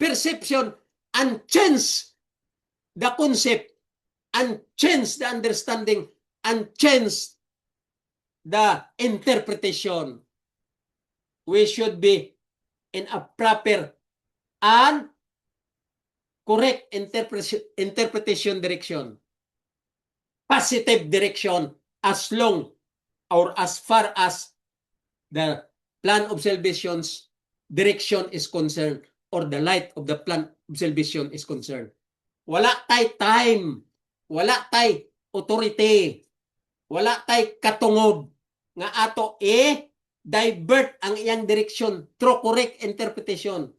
perception and change the concept and change the understanding and change the interpretation. We should be in a proper and correct interpretation direction. Positive direction as long or as far as the plan of salvation's direction is concerned or the light of the plan of salvation is concerned. Wala tay time, wala tay authority, wala tay katungod nga ato divert ang iyang direction through correct interpretation.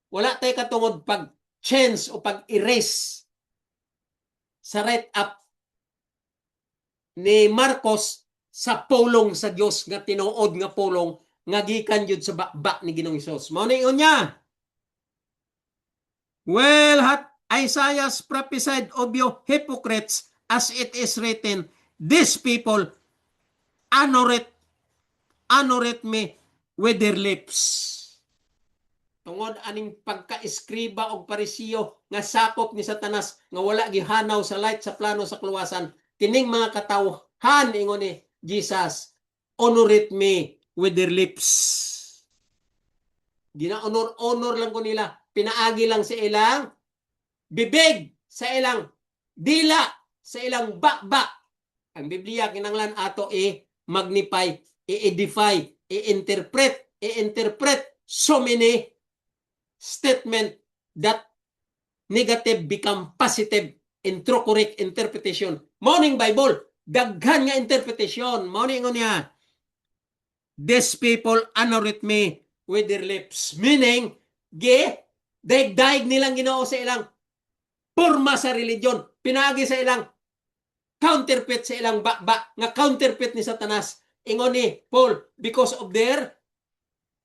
Wala tay katungod pag change o pag erase sa right up ni Marcos sa pulong sa Dios nga tinuod nga pulong nga gikan jud sa bakbak ni Ginoong Hesus. Mao ni unya. Well, hat Isaiah's prophesied of you hypocrites, as it is written, these people honored me with their lips. Tungod aning pagka-eskriba og Pariseo nga sakop ni Satanas nga wala gihanaw sa light sa plano sa kaluwasan, kining mga katawhan ingon ni Jesus, honor me with their lips. Gina-honor lang ko nila. Pinaagi lang sa ilang bibig, sa ilang dila, sa ilang bakbak. Ang Biblia kinanglan ato magnify, i-edify, i-interpret so many statement that negative become positive in true correct interpretation. Morning Bible, daghan nga interpretation. Morning niya. These people honor me with their lips. Meaning, daig nilang Ginoo sa ilang porma sa religion. Pinagi sa ilang counterfeit sa ilang bakba nga counterfeit ni Satanas. Ingon ni Paul, because of their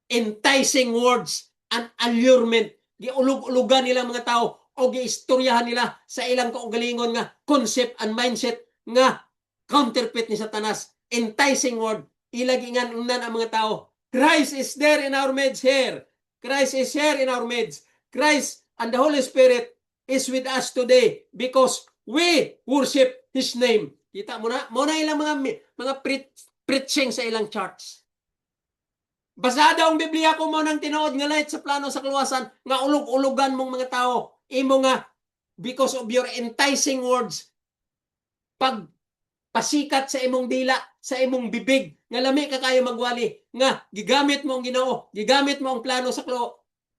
enticing words and allurement. Giulug-ulugan nila mga tao o giistoryahan nila sa ilang kaugalingon nga concept and mindset nga counterfeit ni Satanas. Enticing word. Ilagingan unan ang mga tao. Christ is there in our midst here. Christ is here in our midst. Christ and the Holy Spirit is with us today because we worship His name. Kita mo na? Muna ilang mga preaching sa ilang church. Basada ang Biblia ko mo nang tinuod nga light sa plano sa kaluwasan nga ulog-ulogan mong mga tao. Imo nga because of your enticing words pag pasikat sa imong dila, sa imong bibig, nga lami ka kayo magwali, nga gigamit mo ang Ginoo, gigamit mo ang plano sa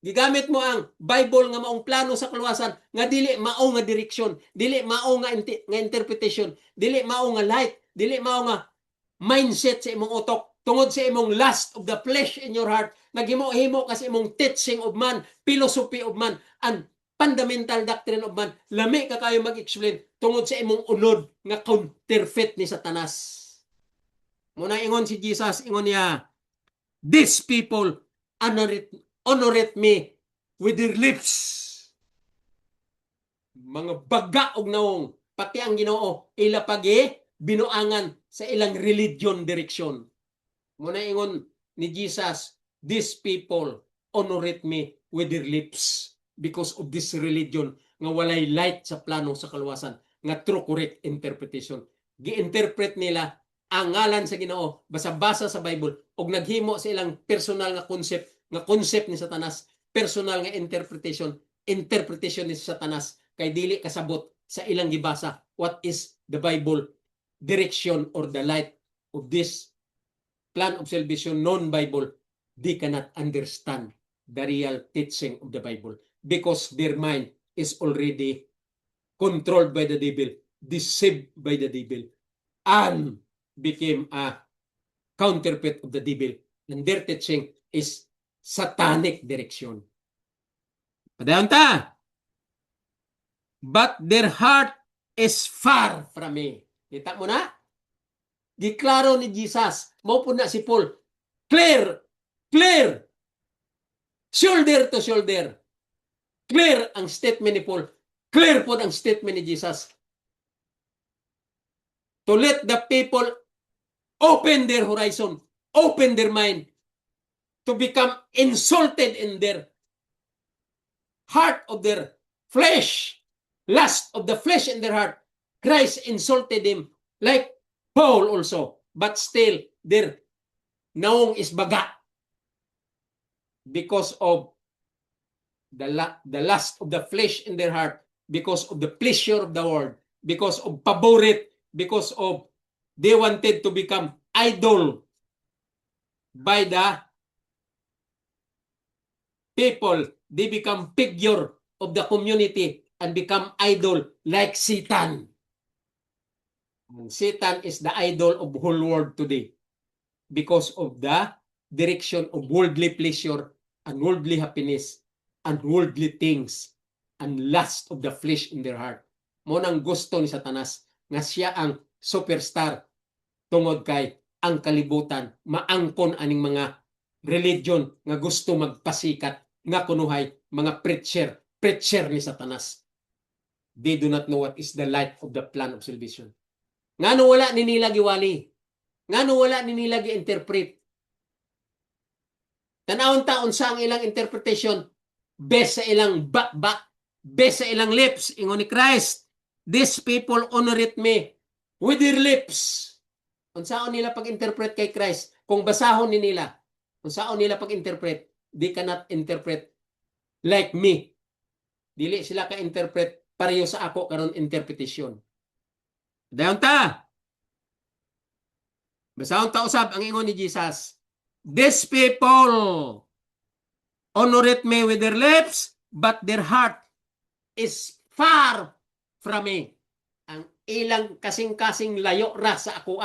gigamit mo ang Bible nga maong plano sa kaluwasan, nga dili mao nga direksyon, dili mao nga interpretation, dili mao nga light, dili mao nga mindset sa imong utok, tungod sa imong lust of the flesh in your heart, naghimo-himo kasi imong teaching of man, philosophy of man, and fundamental doctrine of man, lami ka kayo mag-explain tungod sa imong unod nga counterfeit ni Satanas. Muna ingon si Jesus, ingon niya, these people honored me with their lips. Mga baga og naong, pati ang Ginoo, ila binuangan sa ilang religion direction. Muna ingon ni Jesus, these people honored me with their lips because of this religion nga walay light sa plano sa kaluwasan, nga true correct interpretation. Gi-interpret nila ang ngalan sa Ginoo basa-basa sa Bible og naghimo sa ilang personal nga concept ni Satanas, personal nga interpretation ni Satanas kay dili kasabot sa ilang gibasa what is the Bible direction or the light of this plan of salvation non-Bible. They cannot understand the real teaching of the Bible because their mind is already controlled by the devil, deceived by the devil, and became a counterfeit of the devil. And their teaching is satanic direction. Padayon ta! But their heart is far from me. Kita mo na? Giklaro ni Jesus. Maupun na si Paul. Clear! Shoulder to shoulder. Clear ang statement ni Paul. Clear po ang statement ni Jesus. To let the people open their horizon, open their mind, to become insulted in their heart of their flesh, lust of the flesh in their heart. Christ insulted them like Paul also, but still their naong is baga because of the lust of the flesh in their heart, because of the pleasure of the world, because of favorite, because of they wanted to become idol by the people. They become figure of the community and become idol like Satan. And Satan is the idol of the whole world today because of the direction of worldly pleasure and worldly happiness and worldly things and lust of the flesh in their heart. Mo nang gusto ni Satanas nga siya ang superstar tungod kay ang kalibutan maangkon aning mga religion nga gusto magpasikat nga kunuhay mga preacher ni Satanas. They do not know what is the light of the plan of salvation. Ngano wala ni nila giwali? Ngano wala ni nila gi-interpret? Tanawon taon sa ang ilang interpretation base sa ilang base sa ilang lips, ingon ni Christ, these people honored me with their lips. Unsaon nila pag-interpret kay Christ? Kung basahon ni nila, unsaon nila pag-interpret? They cannot interpret like me. Dili sila ka-interpret pareho sa ako karon interpretation. Dayon ta. Basahon ta usab ang ingon ni Jesus. These people honored me with their lips, but their heart is far from me. Ang ilang kasing-kasing layo ra sa ako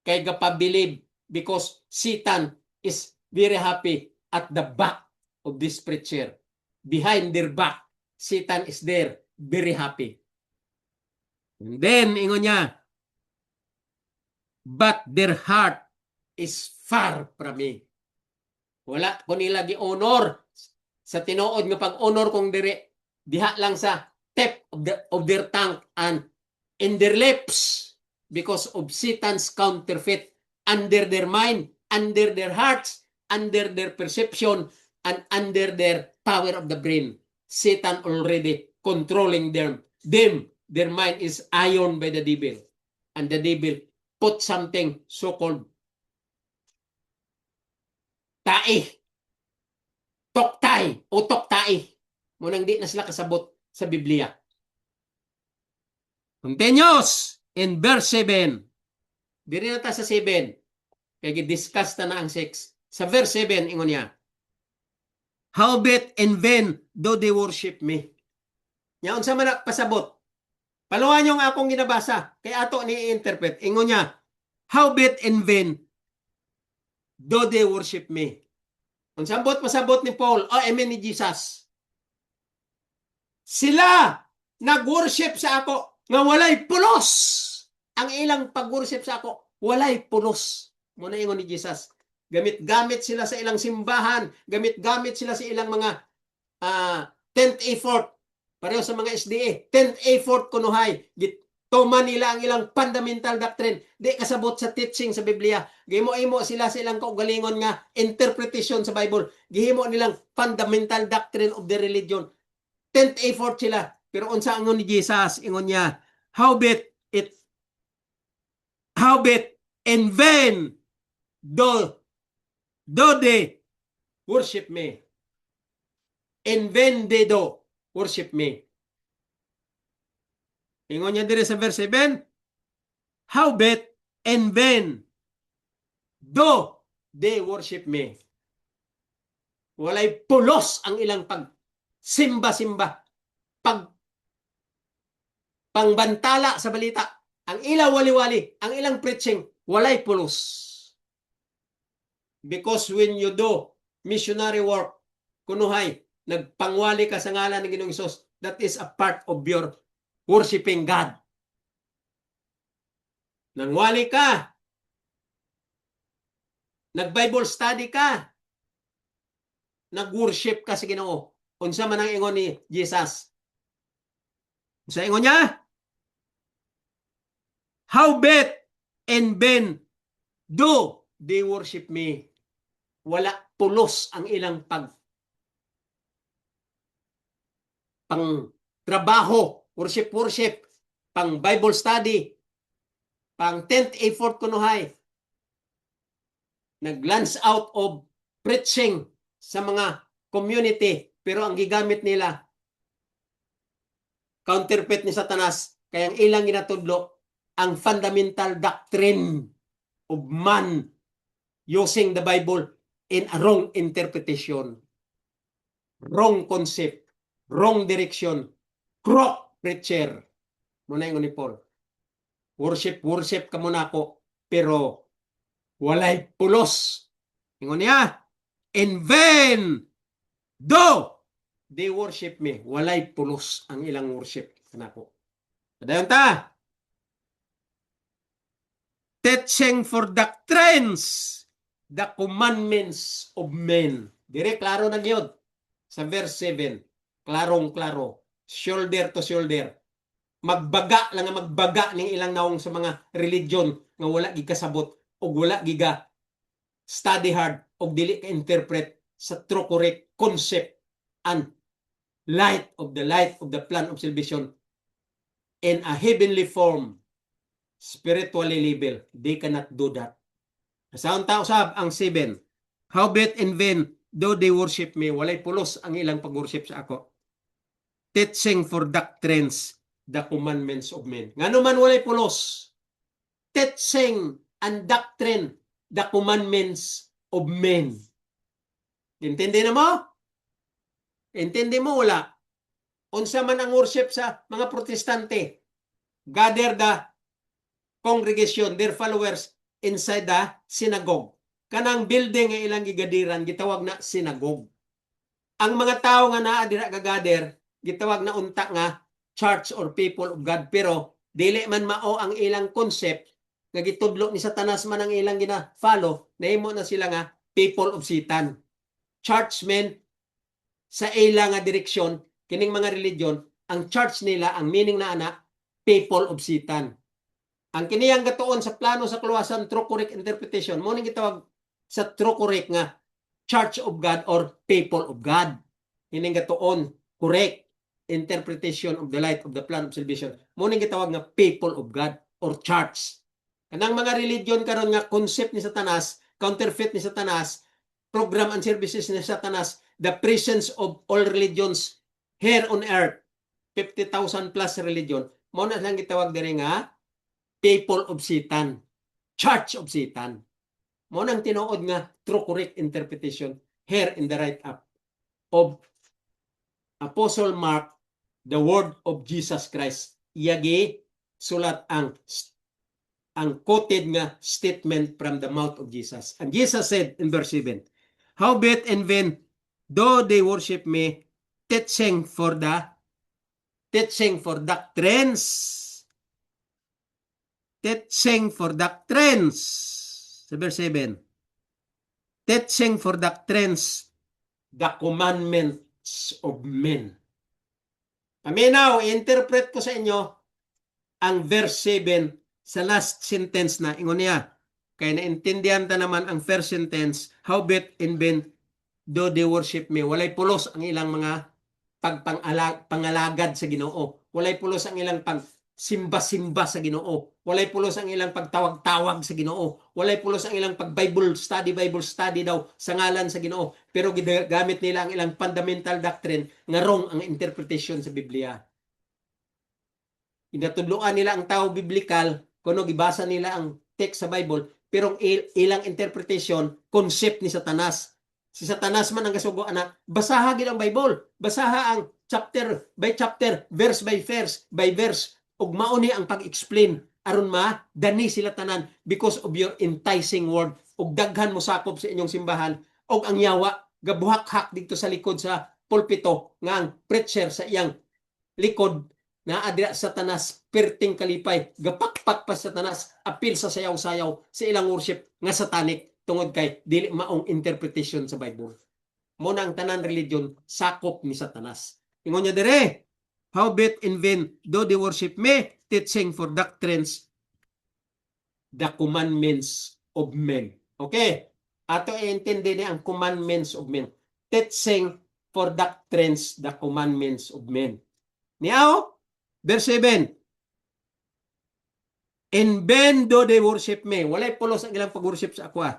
kay gapabilib because Satan is very happy at the back of this preacher. Behind their back, Satan is there, very happy. And then, ingon niya, but their heart is far from me. Wala ko nila gi-honor sa tinuod nga pag-honor kong dire diha lang sa tip of their tongue and in their lips because of Satan's counterfeit under their mind, under their hearts, under their perception, and under their power of the brain. Satan already controlling them. Their mind is ironed by the devil. And the devil put something so-called tae, toktay o toktae. Munang di na sila kasabot sa Biblia. Continuous in verse 7. Diri na ta sa 7. Kaya discuss na ang 6. Sa verse 7, ingon niya, howbeit in vain do they worship me. Yaon sa man pasabot. Paluhan yung akong ginabasa. Kaya ato ni interpret. Ingon niya, howbeit in vain do they worship me. Kung sambot pasabot ni Paul, amen ni Jesus. Sila nag-worship sa ako nga walay pulos. Ang ilang pag-worship sa ako, walay pulos. Muna ingon ni Jesus. Gamit-gamit sila sa ilang simbahan, gamit-gamit sila sa ilang mga 10th effort. Pareho sa mga SDA, 10th effort kunuhay. Tuman nila ang ilang fundamental doctrine. Di kasabot sa teaching sa Biblia. Gihimo-imo sila sa ilang kaugalingon nga interpretation sa Bible. Gihimo nilang fundamental doctrine of the religion. 10th effort sila. Pero unsa ang ni Jesus, ingon niya, howbeit in vain do they worship me. In vain they do worship me. Ingon niya dire sa verse 7, howbeit in vain do they worship me. Walay pulos ang ilang pagsimba-simba, pangbantala sa balita. Ang ilang wali-wali, ang ilang preaching, walay pulos. Because when you do missionary work, kunuhay, nagpangwali ka sa ngalan ng Ginoong Hesus, that is a part of your worshiping God. Nangwali ka, nag-Bible study ka, nag-worship ka sa Ginoo. Unsa man ang ingon ni Jesus? Unsa ingon niya? Howbeit in vain do they worship me. Wala pulos ang ilang pang trabaho, worship, pang Bible study, pang 10th effort kunuhay. Nag-lunch out of preaching sa mga community, pero ang gigamit nila counterfeit ni Satanas, kaya ang ilang ginatudlo ang fundamental doctrine of man using the Bible in a wrong interpretation, wrong concept, wrong direction, crook preacher. Muna yung ni Paul. Worship ka muna ako, pero walay pulos. Ingon niya, in vain do they worship me. Walay pulos ang ilang worship kanako. Padayon ta. Teaching for doctrines, the commandments of men. Dire klaro na gyud sa verse 7. Klarong-klaro. Shoulder to shoulder. Magbaga lang nga magbaga ning ilang naong sa mga religion nga wala gikasabot o wala giga study hard o dili ka interpret sa true correct concept and light of the plan of salvation in a heavenly form spiritually level. They cannot do that. Sa unta usab ang 7. Howbeit in vain though they worship me, walay pulos ang ilang pag-worship sa ako. Teaching for doctrines the commandments of men. Ngano man walay pulos? Teaching and doctrine the commandments of men. Intindi na mo? Intindi mo wala? Unsa man ang worship sa mga protestante? Gather the congregation, their followers inside the synagogue. Kanang building nga ilang gigadiran gitawag na synagogue. Ang mga tao nga naa dira gagather gitawag na unta nga church or people of God, pero dili man mao ang ilang concept nga gitudlo ni Satanas man ang ilang gina-follow, nahimo na sila nga people of Satan. Churchmen sa ilang nga direksyon kining mga religion, ang church nila ang meaning na ana people of Satan. Ang kiniyang gatuon sa plano sa kaluwasan true correct interpretation mo ning gitawag sa true correct nga church of God or people of God. Kining gatuon correct interpretation of the light of the plan of salvation mo ning gitawag nga people of God or church. Kanang mga religion karon nga concept ni Satanas, counterfeit ni Satanas, program and services ni Satanas, the presence of all religions here on earth, 50,000 plus religion, mo na lang gitawag diri nga people of Satan, church of Satan. Mo nang tinuod nga true correct interpretation here in the write-up of Apostle Mark, the word of Jesus Christ. Iyagi sulat ang quoted nga statement from the mouth of Jesus. And Jesus said in verse 7, howbeit in vain though they worship me, teaching for doctrines. Teaching for doctrines. Sa verse 7. Teaching for doctrines the commandments of men. Paminaw, i-interpret ko sa inyo ang verse 7 sa last sentence na ingon niya. Kaya naintindihan ta naman ang first sentence, howbeit in vain though they worship me. Walay pulos ang ilang mga pangalagad sa Ginoo. Walay pulos ang ilang simba-simba sa Ginoo. Walay pulos ang ilang pagtawag-tawag sa Ginoo. Walay pulos ang ilang Bible study daw sa ngalan sa Ginoo. Pero gamit nila ang ilang fundamental doctrine nga wrong ang interpretation sa Biblia. Inatudloan nila ang tao biblikal kuno gibasa nila ang text sa Bible, pero ang ilang interpretation concept ni Satanas. Si Satanas man ang gasugo ana, basaha gid ang Bible, basaha ang chapter by chapter, verse by verse, ug mao ni ang pag-explain aron dani sila tanan because of your enticing word, ug daghan mo sakop sa inyong simbahan, ug ang yawa gabuhak-hak dito sa likod sa pulpito nga ang preacher sa iyang likod na adira Satanas perting kalipay, gapakpak pa Satanas, apil sa sayaw-sayaw sa ilang worship nga satanic tungod kay dili maong interpretation sa Bible. Mo na ang tanan religion sakop ni Satanas. Ingon niya dire, howbeit in vain though they worship me, teaching for doctrines the commandments of men. Okay? Ato i-intindi ni ang commandments of men. Teaching for doctrines the commandments of men. Niao? Verse 7. In vain though they worship me. Walay pulos ang ilang pag-worship sa ako.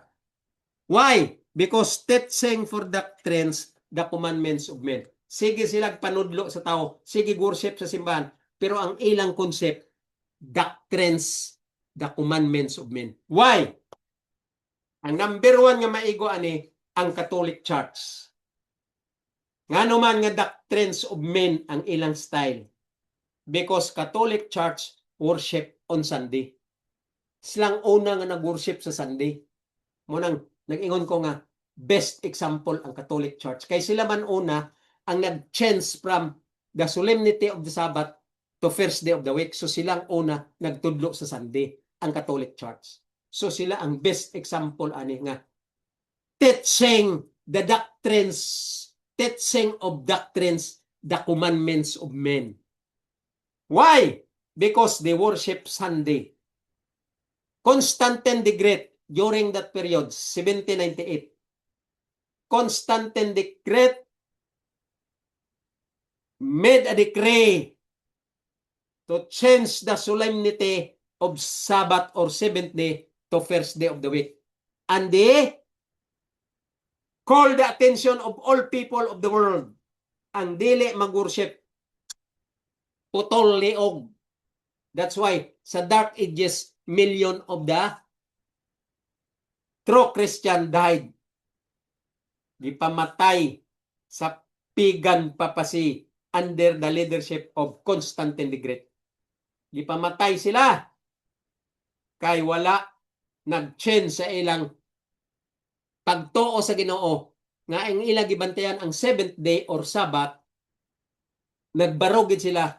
Why? Because teaching for doctrines the commandments of men. Sige silang panudlo sa tao. Sige worship sa simbahan. Pero ang ilang concept, doctrines the commandments of men. Why? Ang number one nga maigo ani ang Catholic Church. Nga naman nga doctrines of men ang ilang style. Because Catholic Church worship on Sunday. Silang una nga nag-worship sa Sunday. Munang nag-ingon ko nga, best example ang Catholic Church. Kay sila man una ang nag-change from the solemnity of the Sabbath to first day of the week. So silang una nagtudlo sa Sunday, ang Catholic Church. So sila ang best example ani nga teaching the doctrines, teaching of doctrines, the commandments of men. Why? Because they worship Sunday. Constantine the Great, during that period, 1798, Constantine the Great made a decree to change the solemnity of Sabbath or seventh day to first day of the week. And they call the attention of all people of the world. Ang dili mag-worship putol liog. That's why sa Dark Ages, million of the true Christian died. Gipamatay sa pagan papacy under the leadership of Constantine the Great. Gipamatay sila kay wala nag-change sa ilang pagtuo sa Ginoo nga ang ila gibantayan ang seventh day or Sabbath. Nagbarogid sila,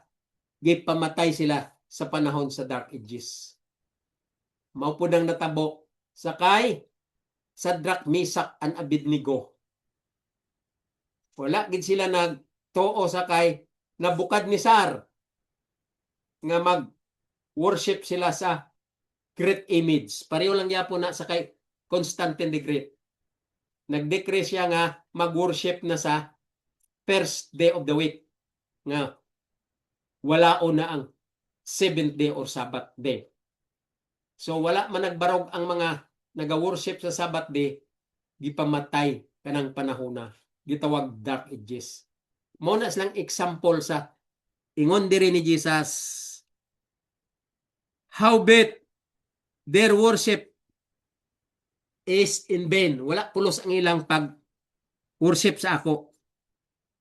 gipamatay sila sa panahon sa Dark Ages. Mao pud ang natabo sakay Sadrak, Misak, and Abednego. Wala gid sila nagtuo sakay Nabukadnesar nga mag-worship sila sa great image. Pareho lang yapon na sakay Constantine the Great. Nag-decree siya nga mag-worship na sa first day of the week. Nga wala na ang seventh day or Sabbath day. So wala man nagbarog ang mga naga-worship sa Sabbath day, gipamatay kanang panahona. Gitawag Dark Ages. Mao na silang example sa ingon diri ni Jesus. Howbeit their worship is in vain. Wala pulos ang ilang pag-worship sa ako.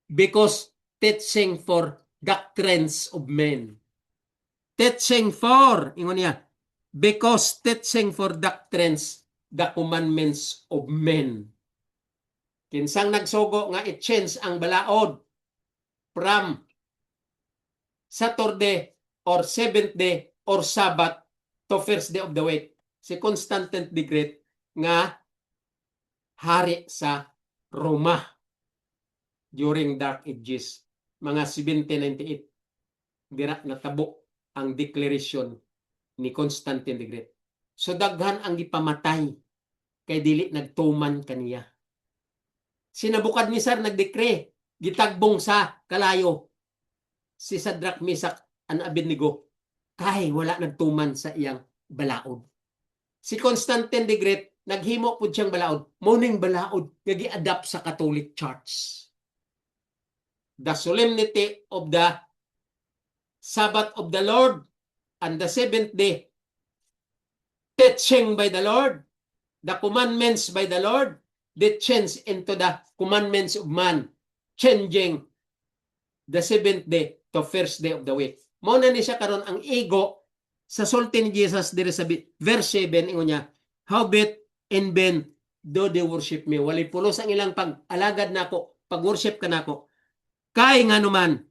Because teaching for doctrines of men. Teaching for, ingon niya, because teaching for doctrines, the commandments of men. Kinsang nagsugo nga i-change ang balaod from Saturday or seventh day or Sabbath to first day of the week. Si Constantine the Great nga hari sa Roma during Dark Ages, mga 1798. Dira natabo ang declaration ni Constantine the Great. So daghan ang gipamatay kay dili nagtuman kaniya. Si Nabukadnesar nagdekre, gitagbong sa kalayo si Sadrak, Misak, and Abednego kay wala nagtuman sa iyang balaod. Si Constantine the Great naghimo pud siyang balaod, morning balaod nga gi-adapt sa Catholic Church. The solemnity of the Sabbath of the Lord and the seventh day, teaching by the Lord, the commandments by the Lord, they change into the commandments of man, changing the seventh day to first day of the week. Mao na ni siya karon ang ego sa sulti ni Jesus diri sa verse 7, ingon niya, howbeit in vain do they worship me. Walay pulos ang ilang pag-alagad nako, pag-worship ka nako. Kay nga naman,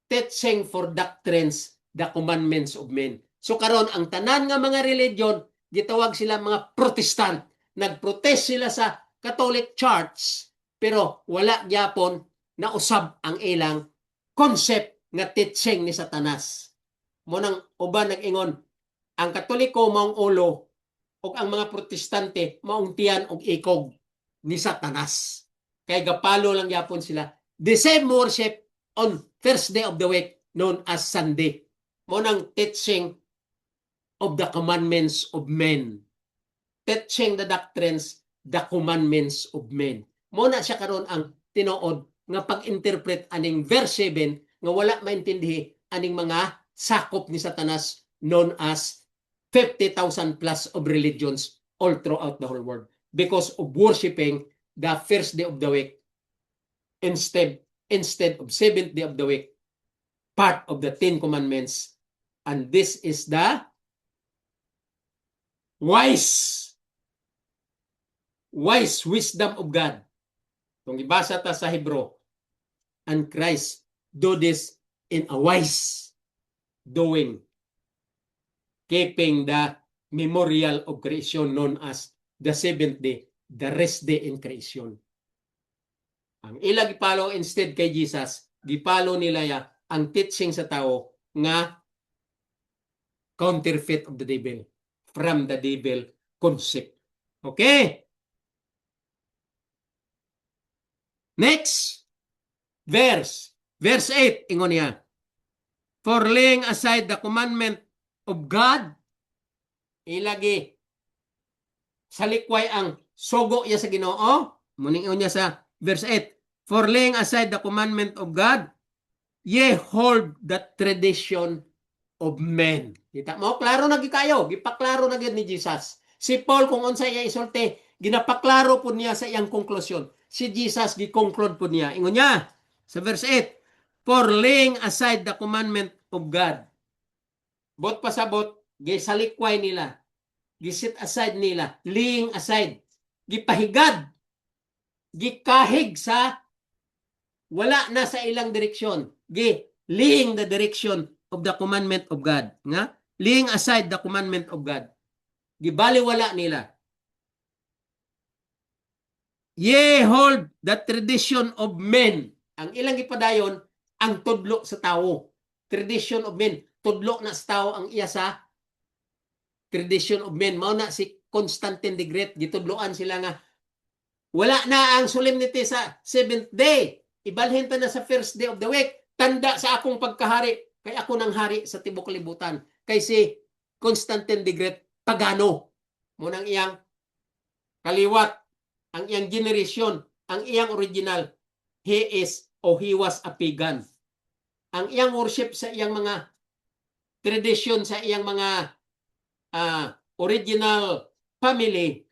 teaching for doctrines, the commandments of men. So karon ang tanan nga mga religion, gitawag sila mga Protestant. Nagprotest sila sa Catholic Church, pero wala gyapon na usab ang ilang concept nga teaching ni Satanas. Mo nang uban nag-ingon, ang Katoliko maong ulo ug ang mga Protestante maong tiyan ug ikog ni Satanas. Kay gapalo lang gyapon sila. The same worship on first day of the week known as Sunday. Mo nang teaching of the commandments of men. Teaching the doctrines, the commandments of men. Mo na siya karon ang tinuod nga pag-interpret aning verse 7 nga wala maintindihi aning mga sakop ni Satanas known as 50,000 plus of religions all throughout the whole world because of worshiping the first day of the week instead of seventh day of the week, part of the 10 commandments. And this is the wise wisdom of God. Kung ibasa ta sa Hebrew, and Christ do this in a wise doing, keeping the memorial of creation known as the seventh day, the rest day in creation. Ang ila gipalo instead kay Jesus, gipalo nila ya ang teaching sa tao nga counterfeit of the devil, from the devil concept. Okay? Next verse 8, ingon niya, for laying aside the commandment of God ilagi sa likway ang sugo ya sa Ginoo. Muningon niya sa verse 8, for laying aside the commandment of God, ye hold the tradition of men. Kita mo, klaro na kayo, gipaklaro na ni Jesus. Si Paul kung unsa iya isulti, ginapaklaro po niya sa iyang konklusyon. Si Jesus gi-conclude po niya. Ingon niya sa verse 8, for laying aside the commandment of God. Bot pasabot, gisalikway nila, gisit aside nila, laying aside, gipahigad, gikahig sa wala na sa ilang direksyon, laying the direction of the commandment of God. Nga? Laying aside the commandment of God. Gibaliwala nila. Ye hold the tradition of men. Ang ilang ipadayon, ang tudlo sa tao. Tradition of men. Tudlo na sa tao ang iya sa tradition of men. Mao na si Constantine the Great. Gitudloan sila nga wala na ang solemnity sa 7th day. Ibalhin ta na sa first day of the week. Tanda sa akong pagkahari. Kay ako nang hari sa tibok libutan. Kay si Constantine the Great, pagano. Munang iyang kaliwat, ang iyang generation, ang iyang original, he was a pagan. Ang iyang worship sa iyang mga tradition, sa iyang mga original family,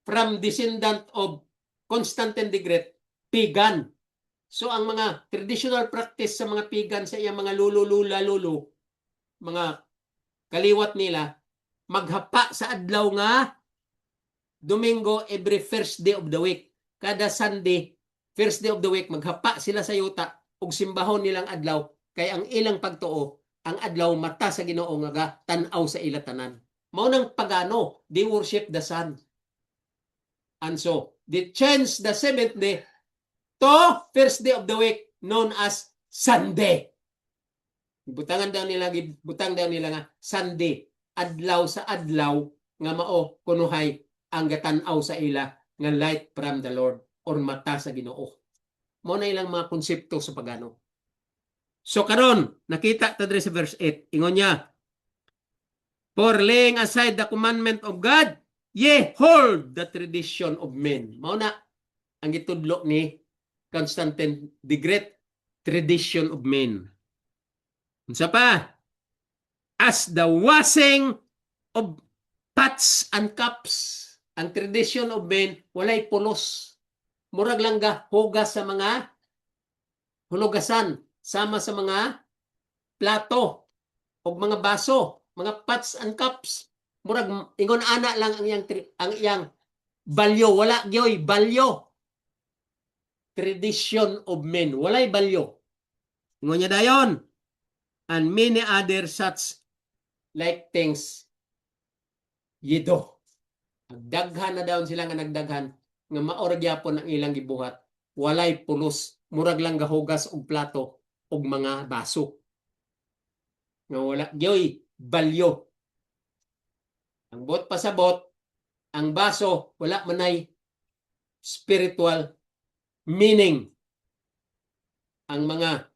from descendant of Constantine the Great, pagan. So ang mga traditional practice sa mga pagan sa iyang mga lulu, mga kaliwat nila, maghapa sa adlaw nga Domingo every first day of the week. Kada Sunday, first day of the week, maghapa sila sa yuta ug simbahon nilang adlaw kay ang ilang pagtuo, ang adlaw mata sa Ginoo nga tan-aw sa ila tanan. Mao nang pagano, they worship the sun. And so, they changed the 7th day to first day of the week known as Sunday. Butang daw nila nga Sunday, adlaw sa adlaw nga mao kunuhay ang gatanaw sa ila nga light from the Lord or mata sa Ginoo. Mo na ilang mga konsepto sa pagano. So karon nakita ta diri sa verse 8, ingon niya, for laying aside the commandment of God, ye hold the tradition of men. Mao na ang gitudlo ni Constantine the Great, tradition of men. Unsa pa? As the washing of pots and cups. Ang tradition of men, walay pulos. Murag lang hugas sa mga hulugasan, sama sa mga plato o mga baso, mga pots and cups. Murag ingon ana lang ang iyang balyo, wala gyoy balyo. Tradition of men, walay balyo. Ingon niya dayon. And many other such like things yido. Nagdaghan na daw sila nga nagdaghan nga maorag yapon ang ilang gibuhat. Walay pulos, murag lang gahugas og plato og mga baso. Nga wala gyoy balyo. Ang bot pasabot, ang baso wala manay spiritual meaning. Ang mga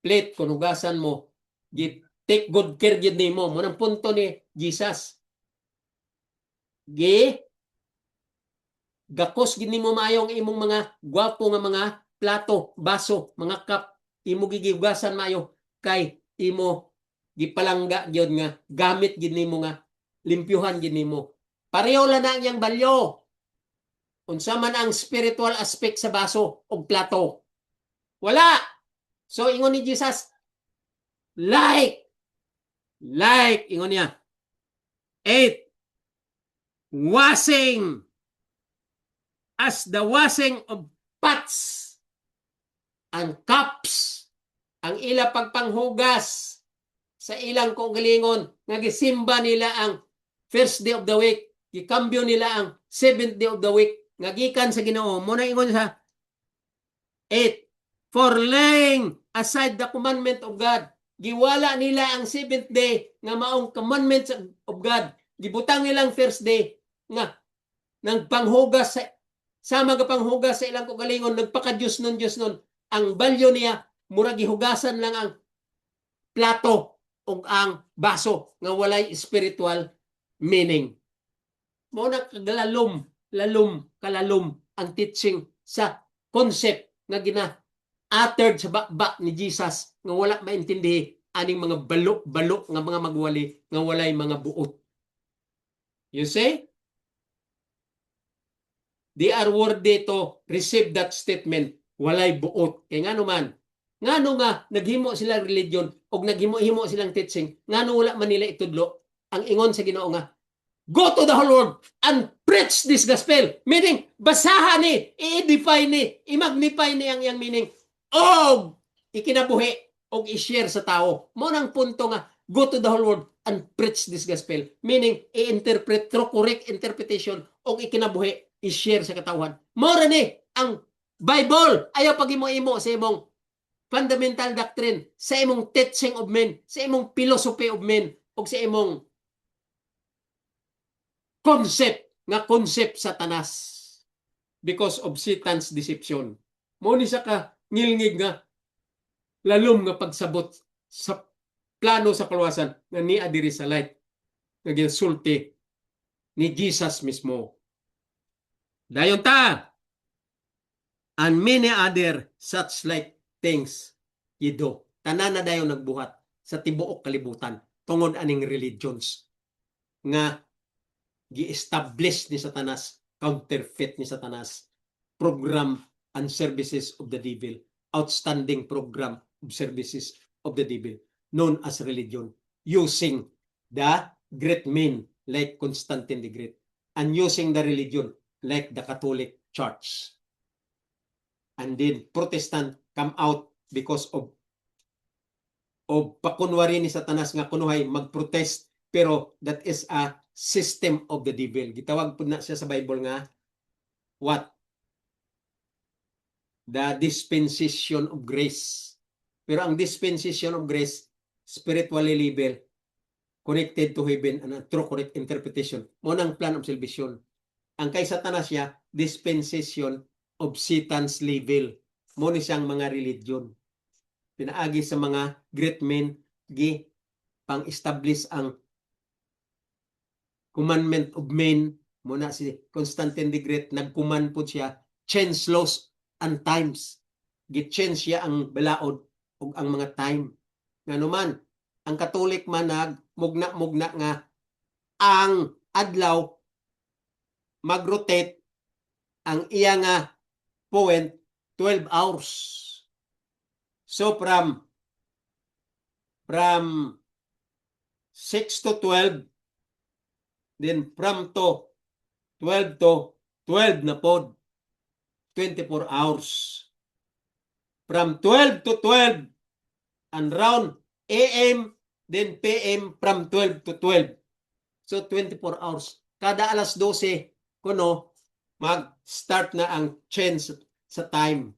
plate kung hugasan mo, take good care gid nimo. Mo nang punto ni Jesus. Gakos gid nimo maayo ang imong mga gwapo nga mga plato, baso, mga cup, imo gigihugasan maayo kay imo gipalangga gyud nga gamit gid nimo nga limpyuhan gid nimo. Pareho lang na ang balyo. Unsa man ang spiritual aspect sa baso o plato? Wala. So ingon ni Jesus, like ingon niya. 8, washing as the washing of pots and cups, ang ila pagpanghugas sa ilang kaugalingon nga gisimba nila ang first day of the week, gikambyo nila ang 7th day of the week nga gikan sa Ginoo. Mo na ingon sa 8, for laying aside the commandment of God, giwala nila ang 7th day nga maong commandments of God, gibutang nilang first day nga nang panghugas sa mga panghugas sa ilang kaugalingon, nagpaka-Diyos nun, ang balyo niya, murag gihugasan lang ang plato o ang baso nga walay spiritual meaning. Mo na kalalom, kalalom ang teaching sa concept nga gina-uttered sa bakbak ni Jesus nga wala maintindihi aning mga balo nga mga magwali nga walay mga buot. You see? They are worthy to receive that statement. Walay buot. Kaya nga naman, nga nga naghimo silang religion o naghimo-himo silang teaching, nga wala man nila itudlo, ang ingon sa Ginoo nga, go to the whole world and preach this gospel. Meaning, basahan ni, i-define ni, i-magnify ni ang iyang meaning. O ikinabuhi o i-share sa tao. Mo nang punto nga, go to the whole world and preach this gospel. Meaning, i-interpret through correct interpretation o ikinabuhi, i-share sa katawhan. Mora ni ang Bible. Ayaw pag-imo-imo sa imong fundamental doctrine, sa imong teaching of men, sa imong philosophy of men, o sa imong concept sa tanas because of Satan's deception. Mo ni sa ka ngilngig nga lalom nga pagsabot sa plano sa kaluwasan nga niya diri sa light nga ginsulti ni Jesus mismo. Dayon ta, and many other such like things yido. Tanan na dayon nagbuhat sa tibuok kalibutan tungod aning religions nga gi-establish ni Satanas, counterfeit ni Satanas, program and services of the devil, outstanding program of services of the devil, known as religion, using the great men like Constantine the Great, and using the religion like the Catholic Church. And then Protestant come out because of pakunwari ni Satanas nga kunuhay magprotest, pero that is a system of the devil. Gitawag po na siya sa Bible nga what? The dispensation of grace. Pero ang dispensation of grace, spiritually level, connected to heaven and a true correct interpretation. Muna ang plan of salvation. Ang kay Satanas siya, dispensation of Satan's level. Muna siyang mga religion. Pinaagi sa mga great men, pang-establish ang commandment of men. Muna si Constantine the Great, nag-command po siya, change laws and times. Gi-change siya ang balaod o ang mga time. Nga naman, ang Katolik man nagmugna nga ang adlaw mag-rotate ang iya nga point 12 hours. So from 6 to 12, then from to 12 to 12 na pod, 24 hours. From 12 to 12 and round AM, then PM from 12 to 12. So 24 hours. Kada alas 12, kuno, mag-start na ang change sa time.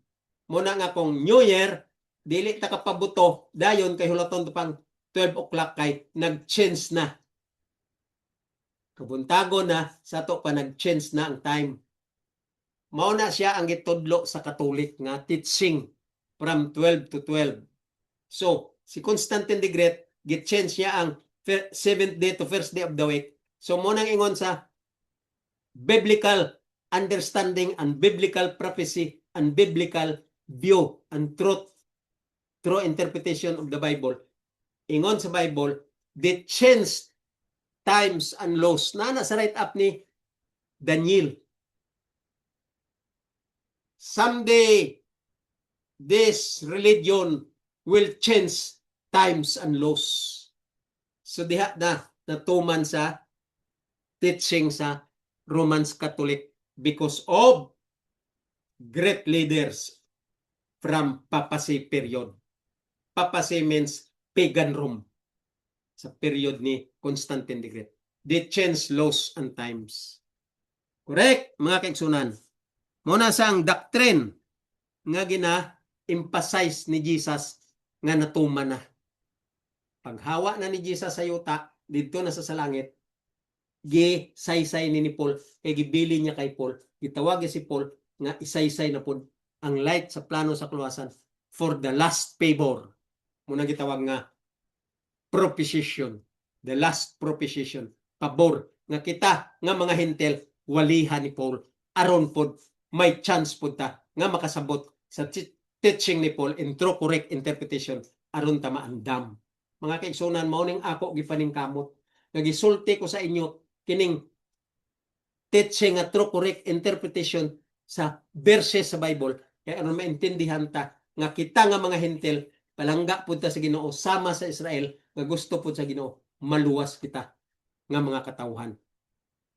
Muna nga kung New Year, dili ta kapabuto, dayon kay hulaton pang 12 o'clock kay nag-change na. Kabuntago na, sa to pa nag-change na ang time. Mao na siya ang gitudlo sa Katolik nga teaching from 12 to 12. So, si Constantine the Great, git-change niya ang 7th day to 1st day of the week. So, munang ingon sa biblical understanding and biblical prophecy and biblical view and truth, true interpretation of the Bible. Ingon sa Bible, they changed times and laws. Na sa write-up ni Daniel. Someday, this religion will change times and laws. So diha na natuman sa teaching sa Roman Catholic because of great leaders from papacy period. Papacy means pagan Rome. Sa period ni Constantine the Great. They change laws and times. Correct, mga kaigsunan. Muna sa ang doctrine nga gina-emphasize ni Jesus nga natuman na. Paghawa na ni Jesus sa yuta, dito na sa salangit, gi-saysay ni Paul, kay gibili niya kay Paul, gitawag si Paul nga isaysay na po ang light sa plano sa kaluwasan for the last favor. Muna gitawag nga propitiation, the last propitiation, pabor nga kita nga mga Hentil walihan ni Paul aron pod may chance pod ta nga makasabot sa teaching ni Paul in true correct interpretation aron ta maandam. Mga kaigsunan, mao ning ako gipaningkamot. Nagisulti ko sa inyo kining teaching nga true correct interpretation sa verses sa Bible kaya aron maintindihan ta nga kita nga mga Hentil palangga pud ta sa Ginoo sama sa Israel nga gusto pud sa Ginoo maluwas kita nga mga katawhan.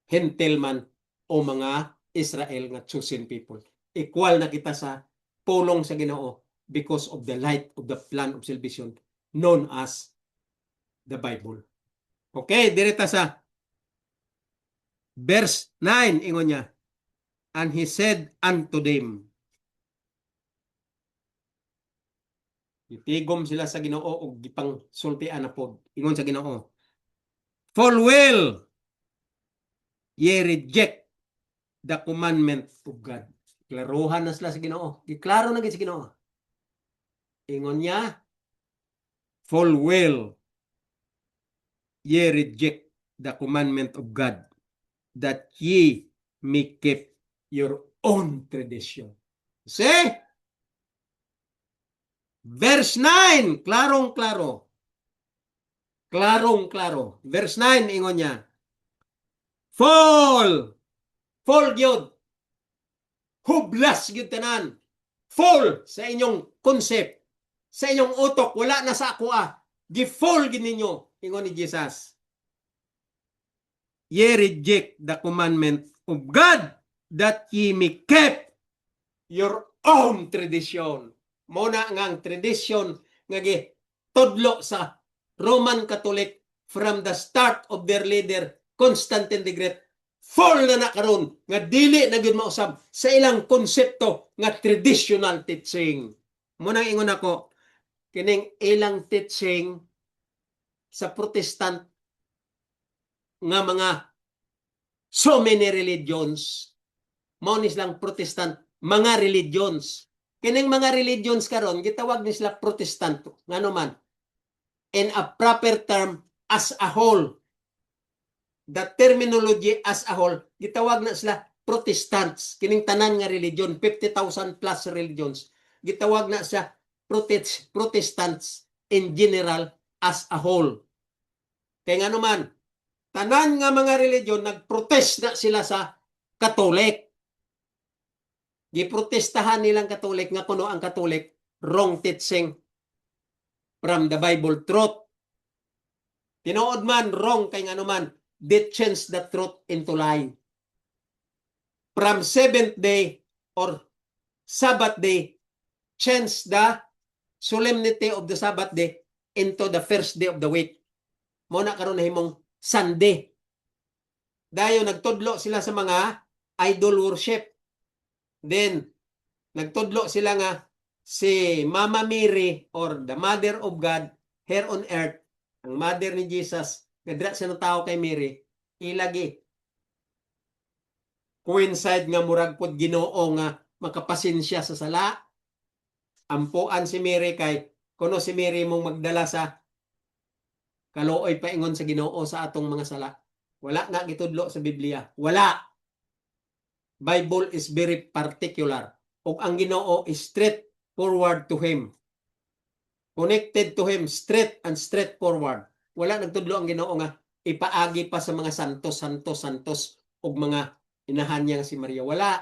Hentil man o mga Israel nga chosen people. Equal na kita sa pulong sa Ginoo because of the light of the plan of salvation known as the Bible. Okay, direta sa verse 9 ingon niya. And he said unto them, itigom sila sa Ginoo og gipang sultian na pod. Ingon sa Ginoo, full well ye reject the commandment of God. Klaruhan na sila sa Ginoo. Giklaro na gid sa Ginoo. Ingon niya, full well ye reject the commandment of God that ye may keep your own tradition. See? Verse 9, klarong-klaro. Klarong-klaro. Verse 9, ingon niya, fall gyud. Hublas gyud tanan. Fall sa inyong concept, sa inyong utok, wala na sa ako Gi-fall gid ninyo, ingon ni Jesus. Ye reject the commandment of God that ye may keep your own tradition. Muna nga ang tradition nga gitudlo sa Roman Catholic from the start of their leader Constantine the Great. Fall na karon nga dili na gyud mausab sa ilang konsepto nga traditional teaching. Muna ingon ako kining ilang teaching sa Protestant nga mga so many religions, mao ni silang Protestant mga religions. Kining mga religions karon gitawag ni sila Protestant ngano man in a proper term as a whole. The terminology as a whole gitawag na sila Protestants. Kining tanan nga religion 50,000 plus religions gitawag na sa Protestants in general as a whole. Kaya ngano man tanan nga mga religion nagprotest na sila sa Katolik. Giprotestahan nilang Katolik nga kuno ang Katolik wrong teaching from the Bible truth. Tinuod man wrong kay ngano man they change the truth into lie. From seventh day or Sabbath day change the solemnity of the Sabbath day into the first day of the week. Mo na karon nahimong Sunday. Dayon nagtudlo sila sa mga idol worship. Then nagtudlo sila nga si Mama Mary or the Mother of God here on earth, ang mother ni Jesus, kadra sa tao kay Mary, ilagi coincide nga murag pod Ginoo nga makapasensya sa sala. Ampuan si Mary kay kuno si Mary mong magdala sa kaluoy paingon sa Ginoo sa atong mga sala. Wala nga gitudlo sa Biblia. Wala. Bible is very particular. Ug ang Ginoo is straight forward to Him. Connected to Him, straight and straightforward. Wala nagtudlo ang Ginoo nga ipaagi pa sa mga santos ug mga inahan niya si Maria. Wala.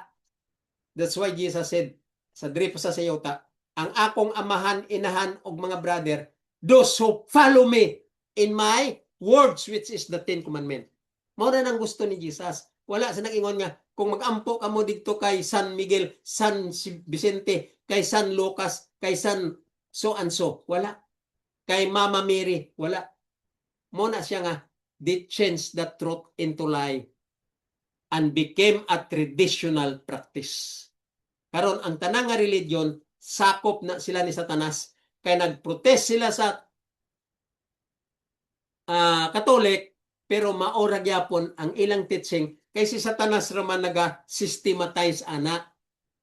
That's why Jesus said sa diri pa sa sayota, ang akong amahan, inahan ug mga brother, those who follow me in my words which is the 10 commandment. Mao na nang gusto ni Jesus. Wala sa nag-ingon nga kung mag-ampo ka mo dito kay San Miguel, San Vicente, kay San Lucas, kay San so and so. Wala. Kay Mama Mary, wala. Mo na siya nga they changed the truth into lie and became a traditional practice. Karon ang tanang nga religion sakop na sila ni Satanas kay nagprotest sila sa Katolik pero maora gyapon ang ilang teaching kay si Satanas raman naga-systematize ana.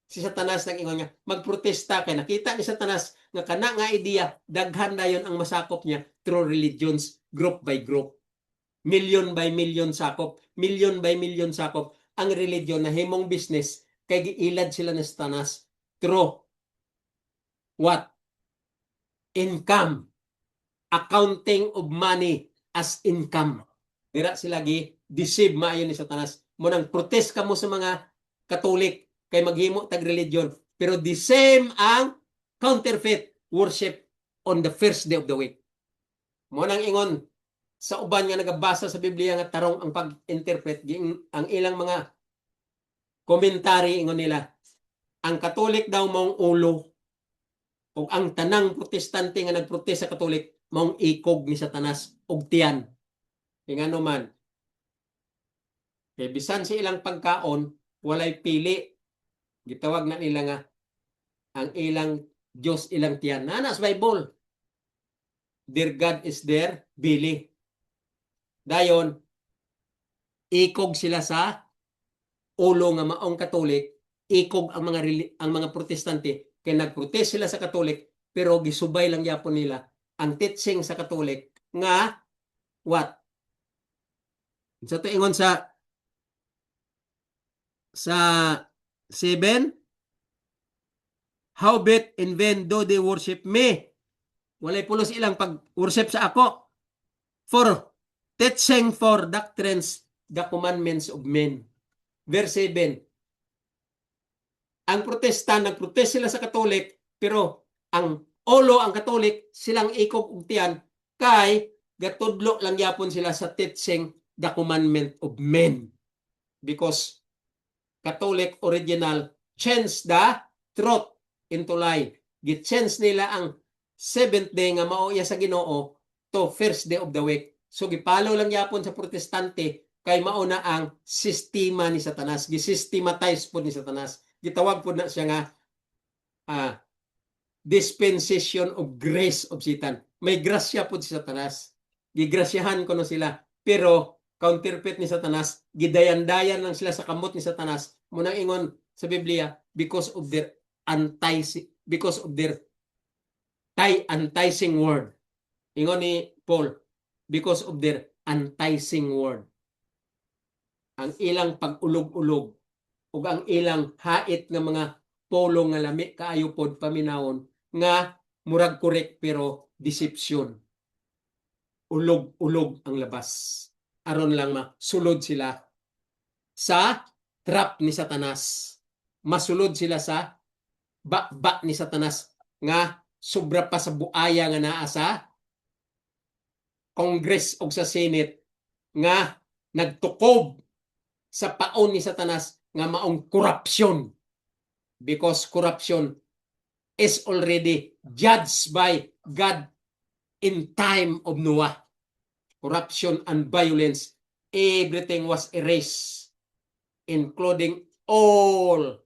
Si Satanas nag-ingon niya magprotesta kay nakita ni Satanas nga kana nga idea daghan dayon ang masakop niya through religions group by group. million by million sakop, million by million sakop ang religion na himong business kay giilad sila na sa tanas through what? Income, accounting of money as income. Dira sila gi-deceive maayo ni Satanas. Munang protest ka mo sa mga Katolik kay maghimo tag religion, pero the same ang counterfeit worship on the first day of the week. Munang ingon sa uban nga nagabasa sa Biblia nga tarong ang pag-interpret, ang ilang mga komentary ingon nila, ang Katolik daw maong ulo o ang tanang protestante nga nagprotest sa Katolik maong ikog ni Satanas og tiyan. Ingano man, kay bisan sa ilang pagkaon walay pili, gitawag na nila nga ang ilang Diyos ilang tiyan. Nanas Bible, their God is their belly. Dayon, ikog sila sa ulo nga maong Katolik, ikog ang mga protestante kay nagprotest sila sa Katolik pero gisubay lang yapon nila ang teaching sa Katolik nga what? Sa tuingon sa 7, howbeit in vain do they worship me. Walay pulos ilang pag-worship sa ako. For teaching for doctrines the commandments of men. Verse 7, ang protestant, nagprotest sila sa Katolik, pero ang ulo, ang Katolik, silang ikog ug tiyan, kay gatudlo lang yapon sila sa teaching the commandment of men. Because Catholic original change the truth into lie. Gichange nila ang 7th day nga mao iya sa Ginoo to first day of the week. So gipalo lang yapon sa protestante kay mao na ang sistema ni Satanas. Gisystematize po ni Satanas. Gitawag po na siya nga dispensation of grace of Satan. May grasya po si Satanas. Gigrasyahan ko no sila. Pero counterfeit ni Satanas, gidayan-dayan lang sila sa kamot ni Satanas. Munang ingon sa Biblia, because of their enticing word. Ingon ni Paul, because of their enticing word. Ang ilang pag-ulog-ulog o ang ilang hait ng mga polo nga lami kaayo pod paminawon nga murag correct pero deception. Ulog-ulog ang labas. Aron lang masulod sila sa trap ni Satanas. Masulod sila sa bakbak ni Satanas nga sobra pa sa buaya nga naa sa Congress o sa Senate nga nagtukob sa paon ni Satanas nga maong corruption. Because corruption is already judged by God in time of Noah. Corruption and violence, everything was erased, including all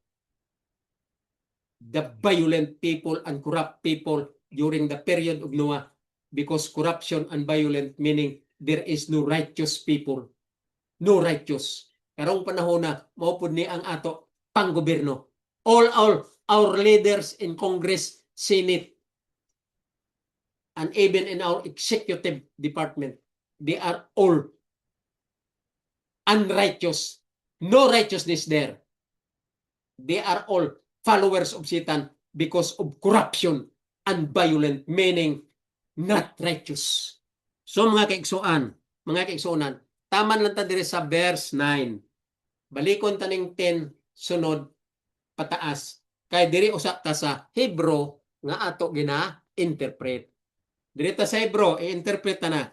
the violent people and corrupt people during the period of Noah, because corruption and violent meaning there is no righteous people, no righteous. Karong panahon na maupod ni ang ato panggobyerno. All our leaders in Congress, Senate, and even in our executive department, they are all unrighteous. No righteousness there. They are all followers of Satan because of corruption and violent, meaning not righteous. So mga kaigsuonan, taman lang ta dire sa verse 9. Balikon taning 10 sunod pataas. Kay diri usa ta sa Hebro nga ato gina-interpret. Diri ta sa Hebro i-interpret ta na.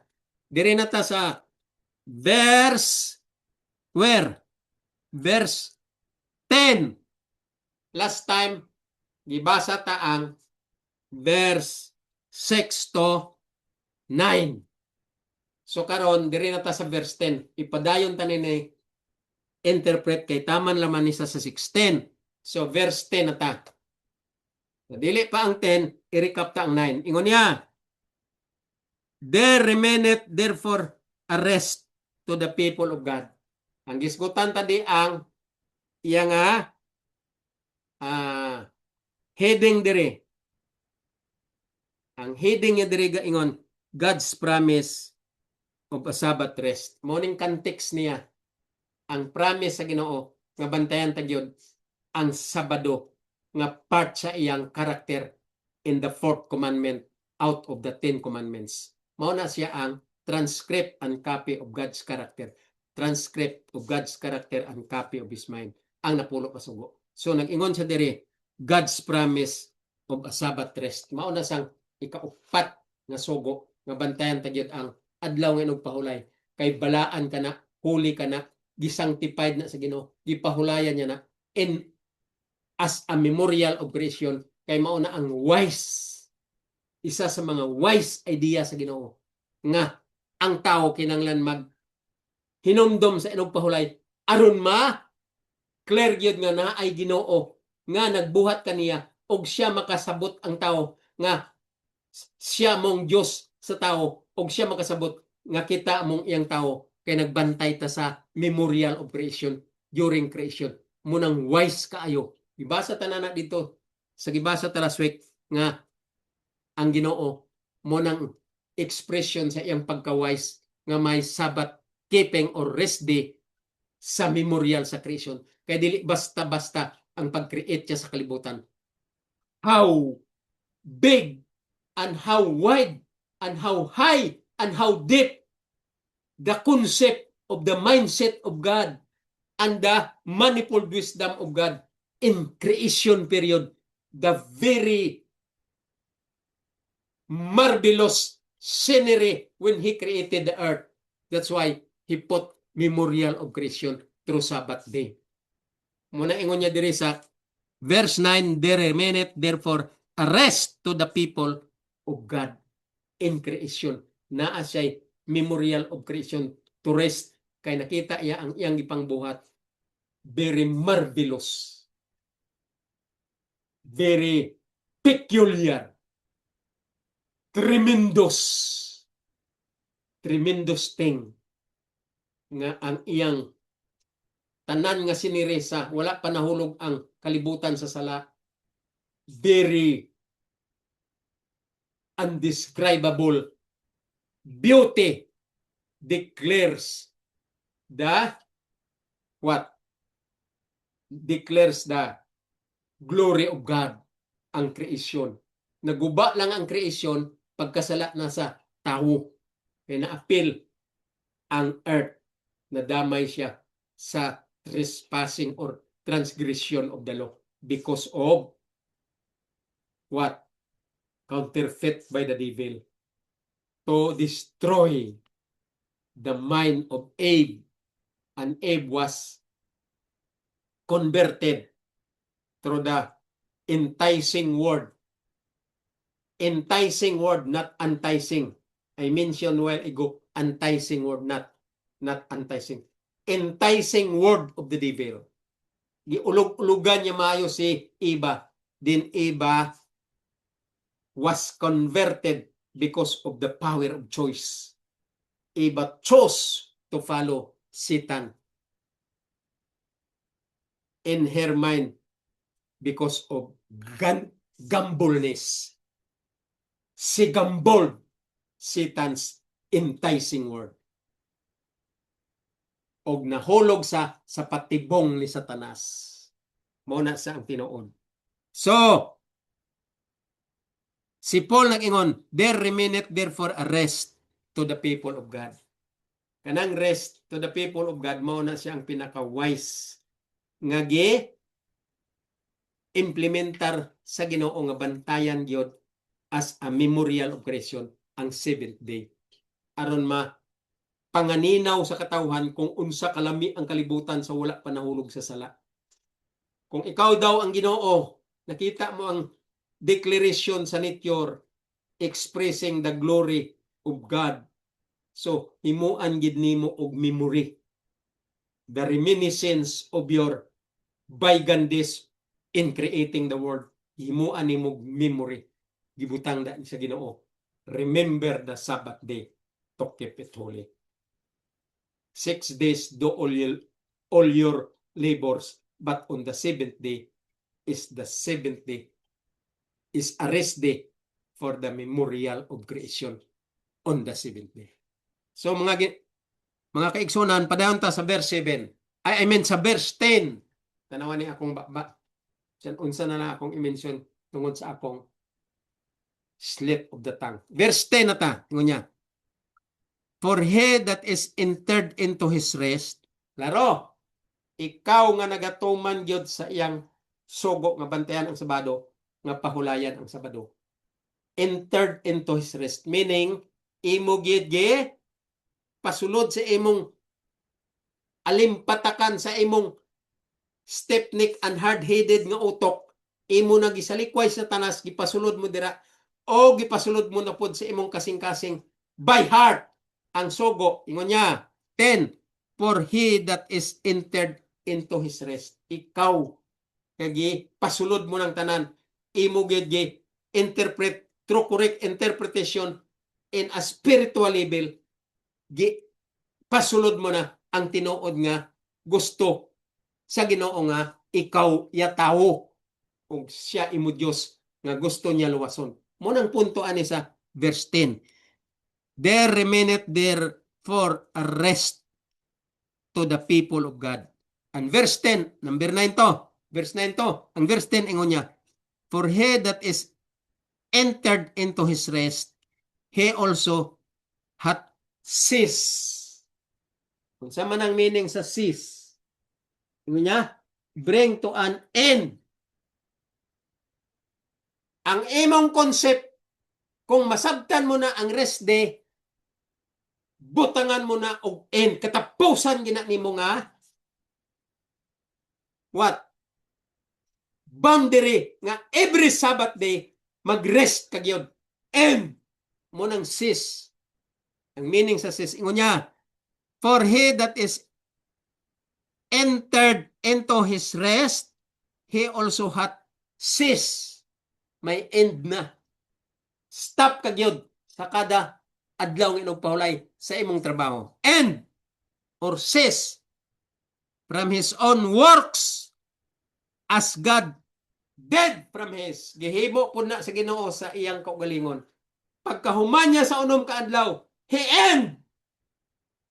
Diri na ta sa verse Verse 10. Last time gibasa ta ang verse 6 to 9. So karon diri na ta sa verse 10. Ipadayon ta ni interpret kay taman laman ni sa 16. So verse 10 na ta. Dili pa ang 10, i-recap ta ang 9. Ingon niya, there remaineth therefore a rest to the people of God. Ang gisgutan tadi ang iya nga heading diri. Ang heading niya diri ingon, God's promise of a Sabbath rest. Morning context niya, ang promise sa Ginoo nga bantayan ta gyud ang Sabado nga part sa iyang karakter in the fourth commandment out of the 10 commandments. Mao na siya ang transcript and copy of God's character. Transcript of God's character and copy of His mind. Ang napulo kasugo. So nag-ingon siya diri, God's promise of a Sabbath rest. Mao na sang ikaupat nga sugo nga bantayan ta gyud ang adlaw nga pahulay. Kay balaan ka na, huli ka na, gisanctified na sa Ginoo, gipahulayan niya na in as a memorial of creation. Kay mao na ang wise, isa sa mga wise idea sa Ginoo nga ang tao kinanglan mag hinumdom sa inog pahulay aron clear gyud nga na ay Ginoo nga nagbuhat kaniya og siya makasabot ang tao nga siya mong Dios sa tao og siya makasabot nga kita mong iyang tao kay nagbantay ta sa memorial of creation during creation. Munang wise kaayo. Gibasa ta na dito sa gibasa ta last week nga ang Ginoo mo nang expression sa iyang pagka-wise nga may Sabbath keeping or rest day sa memorial sa creation. Kaya dili basta-basta ang pag-create siya sa kalibutan. How big and how wide and how high and how deep the concept of the mindset of God and the manifold wisdom of God in creation period. The very marvelous scenery when He created the earth. That's why He put memorial of creation through Sabbath day. Muna ingon niya diri sa verse 9, there remaineth therefore a rest to the people of God in creation. Naa siya'y memorial of creation to rest. Kay nakita iya ang iyang ipangbuhat. Very marvelous. Very peculiar. Tremendous. Tremendous thing. Nga ang iyang tanan nga siniresa, wala pa nahulog ang kalibutan sa sala. Very undescribable beauty declares the what? Declares the glory of God, ang creation. Naguba lang ang creation pagkasala na sa tao. Kaya na-appeal ang earth na damay siya sa trespassing or transgression of the law because of what? Counterfeit by the devil to destroy the mind of Abe. And Abe was converted through the enticing word. Enticing word, not enticing. I mentioned while ago, enticing word, not enticing. Enticing word of the devil. Giulog-ulugan niya maayo si Eva. Then Eva was converted because of the power of choice. Eva chose to follow Satan in her mind because of gambleness. She gambled Satan's enticing word. Og nahulog sa patibong ni Satanas. Muna sa ang tinuod. So, si Paul nag-ingon, there remaineth therefore a rest to the people of God. Kanang rest to the people of God, muna siya ang pinaka-wise nga implementar sa Ginoo nga bantayan gyud as a memorial of creation ang seventh day. Aron panganinaw sa katawhan kung unsa kalami ang kalibutan sa wala pa nahulog sa sala. Kung ikaw daw ang Ginoo, nakita mo ang declaration sa nature expressing the glory of God. So, himuan gid nimo og memory. The reminiscence of your bygone days in creating the world. Himuan nimo memory. Gibutang da sa Ginoo. Remember the Sabbath day to keep it holy. 6 days do all your labors, but on the seventh day is a rest day for the memorial of creation on the seventh day. So mga kaigsunan, padayon ta sa verse 7. I mean sa verse 10. Tanawan ni akong unsa na akong i-mention tungod sa akong slip of the tongue. Verse 10 na ta, ngunya. For he that is entered into his rest, laro, ikaw nga nagatuman gyud sa iyang sugo nga bantayan ang Sabado, nga pahulayan ang Sabado. Entered into his rest, meaning imo gyud pasulod sa imong alimpatakan sa imong stiff-neck and hard-headed nga utok, imo na gisalikway sa tanas, gipasulod mo dira o gipasulod mo na pod sa imong kasing-kasing by heart ang sugo. Ingon niya 10, for he that is entered into his rest, ikaw kagi pasulod mo ng tanan, imo gyud interpret through correct interpretation in a spiritual level, pasulod mo na ang tinuod nga gusto sa Ginoo nga ikaw yatawo ug siya imo Dios nga gusto niya luwason. Mo nang punto ani sa verse 10. There remaineth therefore a rest to the people of God. And verse 10, number 9 to. Verse 9 to. Ang verse 10 ingon niya, for he that is entered into his rest, he also hath ceased. Kung sa man ang meaning sa cease, ingon niya, bring to an end. Ang imong concept, kung masabtan mo na ang rest day, butangan mo na og end, katapusan gina nimo nga what? Boundary nga every Sabbath day mag-rest kagyod. End mo nang cease. Ang meaning sa cease, ingon niya, for he that is entered into his rest, he also hath ceased. May end na. Stop kagyod sa kada adlaw ng inyong pahulay sa imong trabaho. End or cease from his own works as God dead from his. Gihimo po na sa Ginoo sa iyang kaugalingon. Pagkahuman niya sa unom ka adlaw, he end.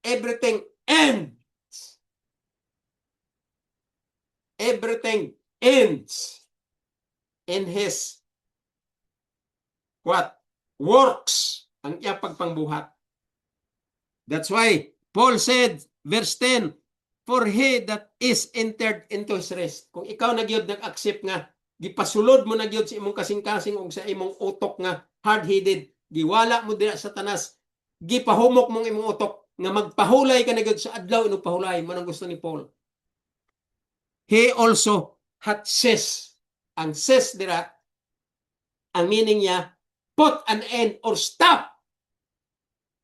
Everything ends. Everything ends in his what? Works. Ang iyang pagpangbuhat. That's why Paul said, verse 10, for he that is entered into his rest. Kung ikaw nagyod nag-accept nga, gipasulod mo nagyod sa imong kasing-kasing o sa imong utok nga hard-headed, giwala mo dira sa tanas, gipahumok mong imong utok nga magpahulay ka nagyod sa adlaw inong pahulay, manang gusto ni Paul. He also hath ceased. Ang cease dira, ang meaning niya, put an end or stop.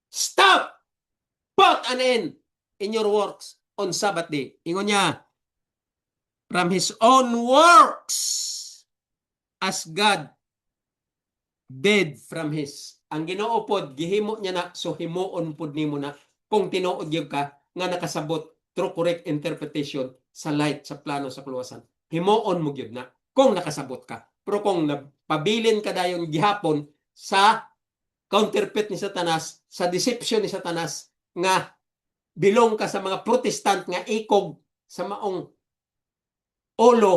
Stop! Put an end in your works on Sabbath day. Ingon niya, from his own works as God did from his. Ang Ginoo pod gihimo niya na, so himuon pod nimo na kung tinuod gyud ka nga nakasabot through correct interpretation sa light, sa plano, sa kaluwasan. Himuon mo gyud na kung nakasabot ka. Pero kung napabilin ka dayon gihapon sa counterfeit ni Satanas, sa deception ni Satanas, nga bilong ka sa mga Protestant nga ikog sa maong olo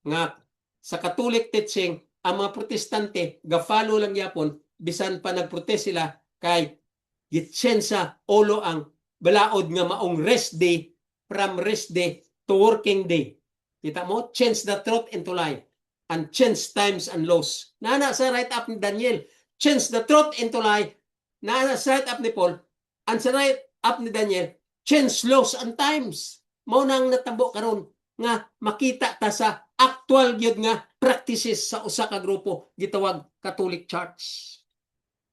nga sa Catholic teaching, ang mga Protestante ga-follow lang yapon bisan pa nagprotest sila kay gitsensa olo ang balaod nga maong rest day, from rest day to working day. Kita mo, change the truth into lie and change times and laws. Nana sa write up ni Daniel, change the truth into lie. Nana sa write up ni Paul, and sa write up ni Daniel, change laws and times. Mao nang natabo karon nga makita ta sa actual gyud nga practices sa usa ka grupo gitawag Catholic Church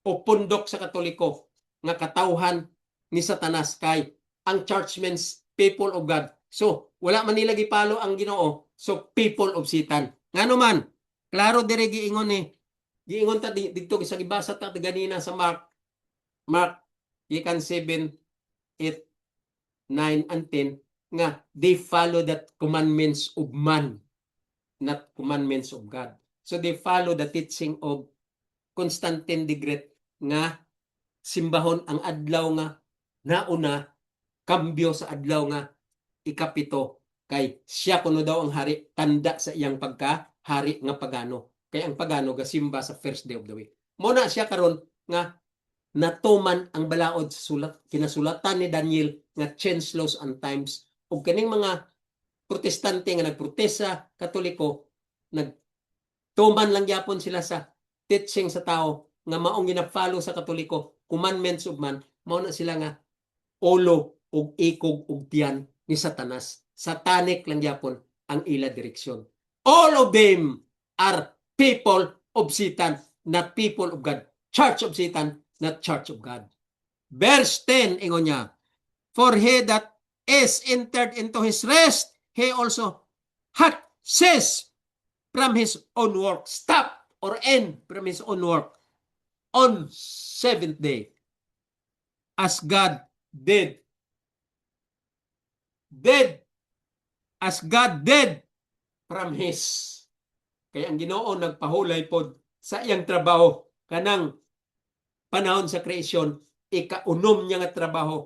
o pundok sa Katoliko nga katawhan ni Satanas kay ang churchmen's people of God. So wala man nila gipalo ang Ginoo, so people of Satan. Ngano man, klaro dire giingon ni giingon ta didto sa gibasa ta ganina sa Mark gikan 7, 8, 9 and 10 nga they follow that commandments of man, not commandments of God. So they follow the teaching of Constantine the Great nga simbahon ang adlaw nga nauna kambyo sa adlaw nga ikapito kay siya kuno daw ang hari, tanda sa iyang pagka-hari nga pagano. Kay ang pagano gasimba sa first day of the week. Muna siya karon nga natuman ang balaod sa sulat kinasulatan ni Daniel nga change laws and times ug kaning mga protestante nga nagprotesta katoliko nagtuman lang gyapon sila sa teaching sa tao nga maong gina-follow sa katoliko commandments of man mao na sila nga ulo ug ikog ug tiyan ni Satanas. Satanic lang gyapon ang ila direksyon. All of them are people of Satan, not people of God. Church of Satan, not church of God. Verse 10, ingon niya, for he that is entered into his rest, he also hath ceased from his own work. Stop or end from his own work on seventh day. As God did. As God did from his. Kaya ang Ginoo nagpahulay pod sa iyang trabaho kanang panahon sa kreasyon, ikaunom niya nga trabaho.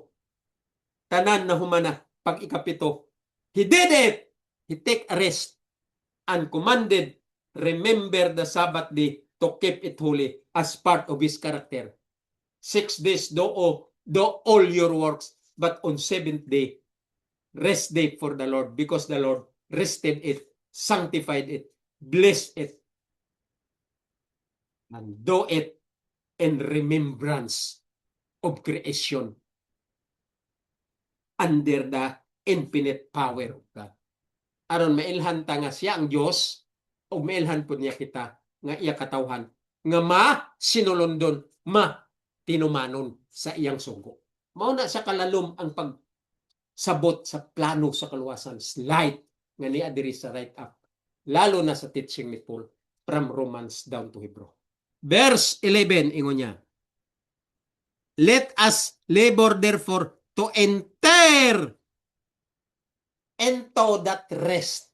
Tanan na humana pag ikapito. He did it. He take a rest and commanded, remember the Sabbath day to keep it holy as part of his character. 6 days do all your works, but on seventh day, rest day for the Lord, because the Lord rested it, sanctified it, blessed it, and do it in remembrance of creation under the infinite power of God. Aron mailhan ta nga siya ang Dios ug mailhan pud niya kita nga iya katawhan nga sinulundon, tinumanon sa iyang sugo. Mao na sa kalalom ang pagsabot sa plano sa kaluwasan, slight nga niya diri sa right up. Lalo na sa teaching ni Paul from Romans down to Hebrew. Verse 11 ingon niya, let us labor therefore to enter into that rest.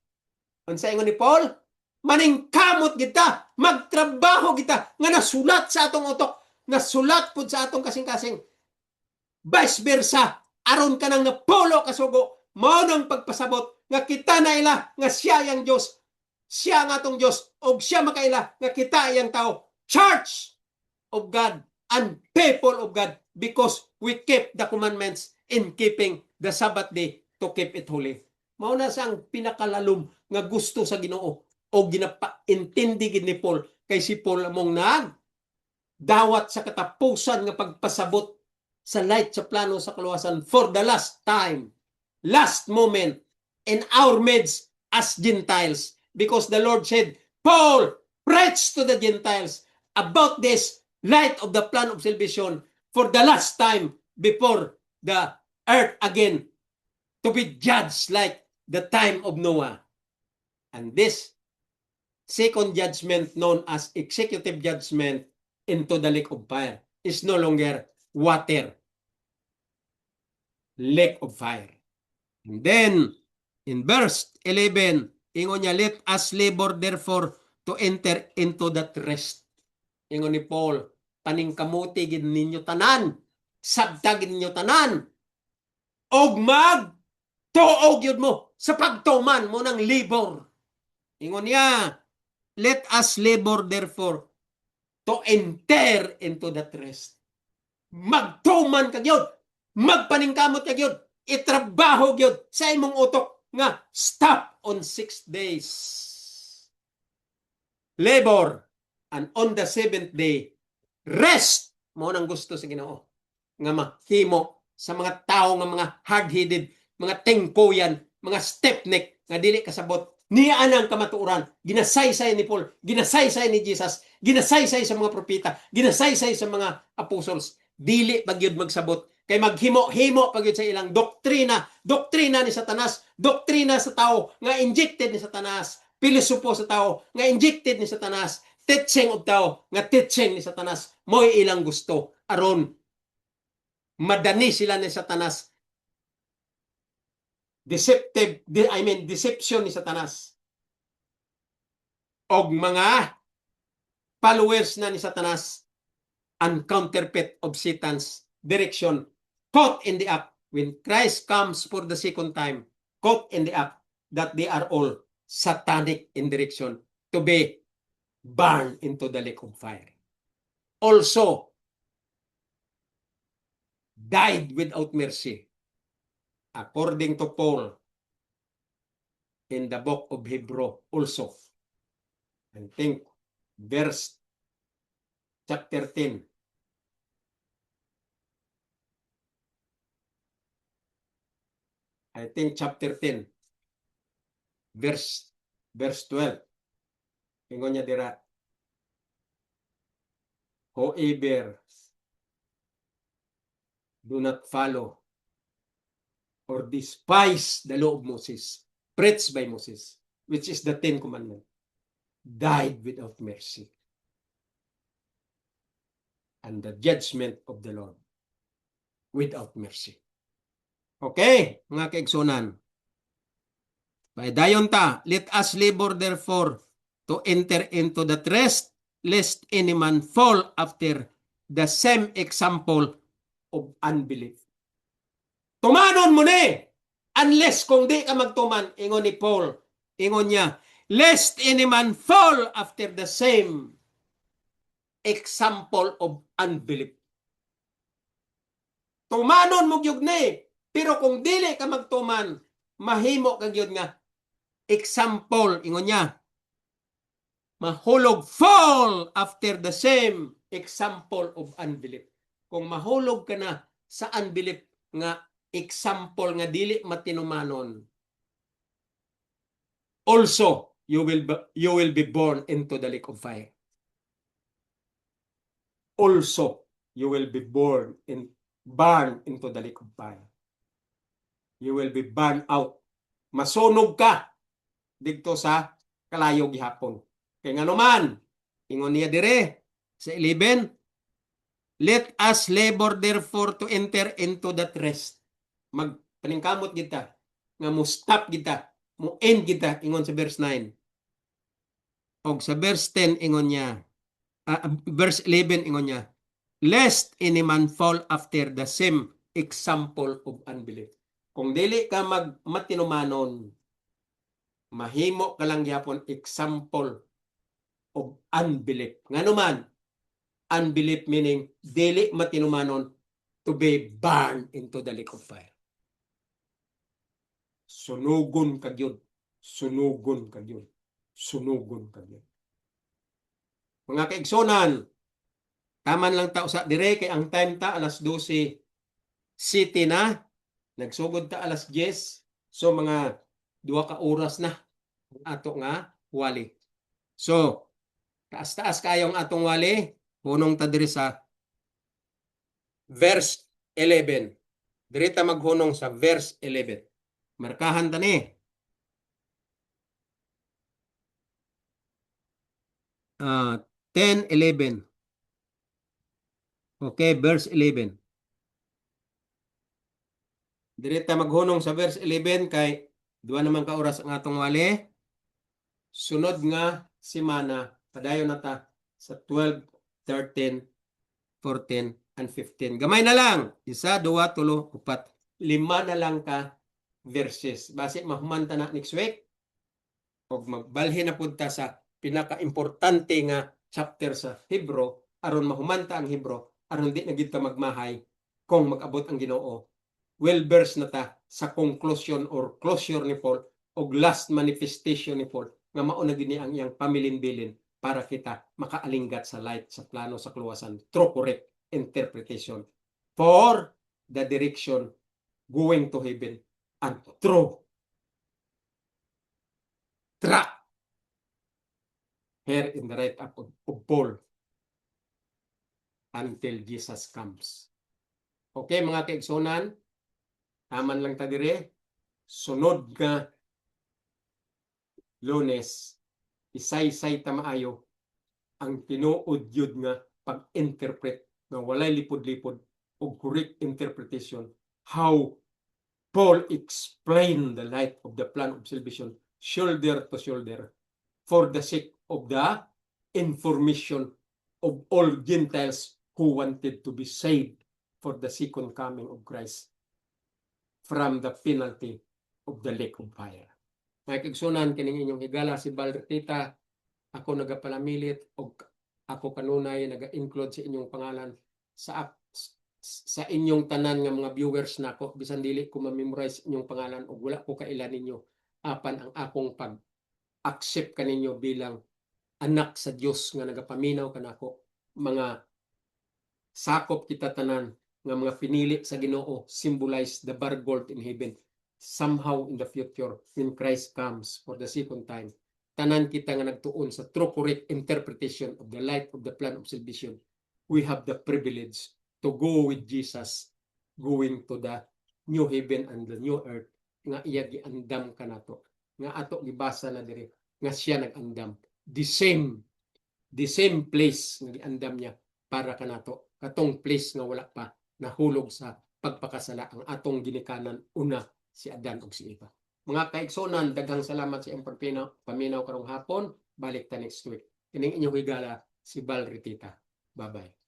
Unsa ingon ni Paul? Maningkamot kita, magtrabaho kita, nga nasulat sa atong utok, nasulat pud sa atong kasing-kasing. Vice versa, aron ka nang napulo kasugo, mao nang pagpasabot nga kita na ila nga siya yang Dios, siya nga atong Dios, og siya makaila nga kita yang tao. Church of God and people of God, because we keep the commandments in keeping the Sabbath day to keep it holy. Mao na sang pinakalalom nga gusto sa Ginoo o ginapaintindi gid ni Paul, kay si Paul among dawat sa katapusan nga pagpasabot sa light sa plano sa kaluwasan for the last time, last moment in our midst as Gentiles, because the Lord said, Paul, preach to the Gentiles about this light of the plan of salvation for the last time before the earth again to be judged like the time of Noah. And this second judgment, known as executive judgment into the lake of fire, is no longer water, lake of fire. And then in verse 11, ingon niya, let us labor therefore to enter into that rest. Ingon ni Paul, paningkamuti gid ninyo tanan, sabta gid ninyo tanan, og tuog yun mo sa pagtuman mo ng labor. Ingon niya, let us labor therefore to enter into that rest. Magtuman ka gyud, magpaningkamot ka gyud, itrabaho gyud sa imong utok nga stop on 6 days. Labor, and on the seventh day, rest. Mo nang gusto sa Ginoo nga mahimo sa mga tao nga mga hard-headed, mga tengkoyan, mga stiff-neck nga dili kasabot niya anang kamatuoran. Ginasaysay ni Paul, ginasaysay ni Jesus, ginasaysay sa mga propeta, ginasaysay sa mga apostles. Dili pagyud magsabot kay maghimo-himo pagyud sa ilang doktrina ni Satanas, doktrina sa tao nga injected ni Satanas, pilosopo sa tao nga injected ni Satanas, teaching of tao nga teaching ni Satanas. Mo'y ilang gusto aron madani sila ni Satanas. Deception ni Satanas. Og mga followers na ni Satanas and counterfeit of Satan's direction, caught in the act when Christ comes for the second time, caught in the act that they are all satanic in direction to be burned into the lake of fire. Also, died without mercy, according to Paul in the book of Hebrew also. I think verse chapter 10. I think chapter 10, verse 12. Ingon niya dira, whoever do not follow or despise the law of Moses, preached by Moses, which is the 10 Commandments, died without mercy. And the judgment of the Lord without mercy. Okay, mga kaigsunan. Dayon ta, let us labor therefore to enter into the rest, lest any man fall after the same example of unbelief. Tumanon mo ni! Unless kung di ka magtuman, ingon ni Paul, ingon niya, lest any man fall after the same example of unbelief. Tumanon mo gyud ni, pero kung dili ka magtuman, mahimo ka gyud nga example, ingon niya, mahulog fall after the same example of unbelief. Kung mahulog ka na sa unbelief nga example nga dili matinumanon, also you will be born into the lake of fire. Also you will be burned into the lake of fire. You will be burned out. Masunog ka dito sa kalayo gihapon. Kaya nga naman, ingon niya dire sa 11, let us labor therefore to enter into that rest. Magpaningkamot kita, nga mo stop kita, mo end kita, ingon sa verse 9. O sa verse 10, ingon niya, verse 11, ingon niya, lest any man fall after the same example of unbelief. Kung dili ka matinumanon, mahimo ka lang gyapon example of unbelief. Nganuman, unbelief meaning dili matinumanon to be burned into the lake of fire. Sunugon ka gyud. Sunugon ka gyud. Sunugon ka gyud. Mga kaigsonan, taman lang ta usa dire kay ang time ta alas 12 city na. Nagsugod ta alas 10. So mga 2 ka oras na ato nga wali. So, taas-taas kayong atong wali, hunong ta diri sa verse 11. Diri ta maghunong sa verse 11. Markahan ta ni. 10:11. Okay, verse 11. Diri ta maghunong sa verse 11 kay 2 naman ka oras ang atong wali. Sunod nga semana, padayon na ta sa 12, 13, 14, and 15. Gamay na lang. 1, 2, 3, 4, 5 na lang ka verses. Base mahuman ta na next week. O magbalhin na punta sa pinaka-importante nga chapter sa Hebrew, aron mahuman ta ang Hebrew, aron di na gid ta magmahay kung mag-abot ang Ginoo. Well-versed na ta sa conclusion or closure ni Paul o last manifestation ni Paul nga mao na gini ang iyang pamilin-bilin para kita makaalinggat sa light, sa plano, sa kaluwasan, true correct interpretation for the direction going to heaven and true track here in the right up of Paul until Jesus comes. Okay mga kaigsonan, taman lang ta dire, sunod nga Lunes, isay-say ta maayo ang tinuod yun nga pag-interpret nga walay lipod-lipod o correct interpretation how Paul explained the light of the plan of salvation shoulder to shoulder for the sake of the information of all Gentiles who wanted to be saved for the second coming of Christ from the penalty of the lake of fire. May kigsunan kining inyong higala si Balretita, ako nagapalamilit o ako kanunay naga-include sa inyong pangalan sa inyong tanan nga mga viewers nako, bisan dili ko ma-memorize inyong pangalan o wala ko kailan ninyo, apan ang akong pag-accept kaninyo bilang anak sa Dios nga nagapaminaw kanako, mga sakop kita tanan nga mga pinili sa Ginoo, symbolize the bar gold in heaven. Somehow in the future, when Christ comes for the second time, tanan kita nga nagtuon sa true correct interpretation of the light of the plan of salvation, we have the privilege to go with Jesus, going to the new heaven and the new earth, nga iya giandam kanato, nga ato gibasa na diri, nga siya nagandam. The same place nga giandam niya para kanato, katong place nga wala pa nahulog sa pagpakasala ang atong ginikanan una si Adan ug si Eva. Mga kaigsonan, daghang salamat sa iyong paminaw karong hapon. Balik ta next week. Kining inyong higala si Balretita. Bye-bye.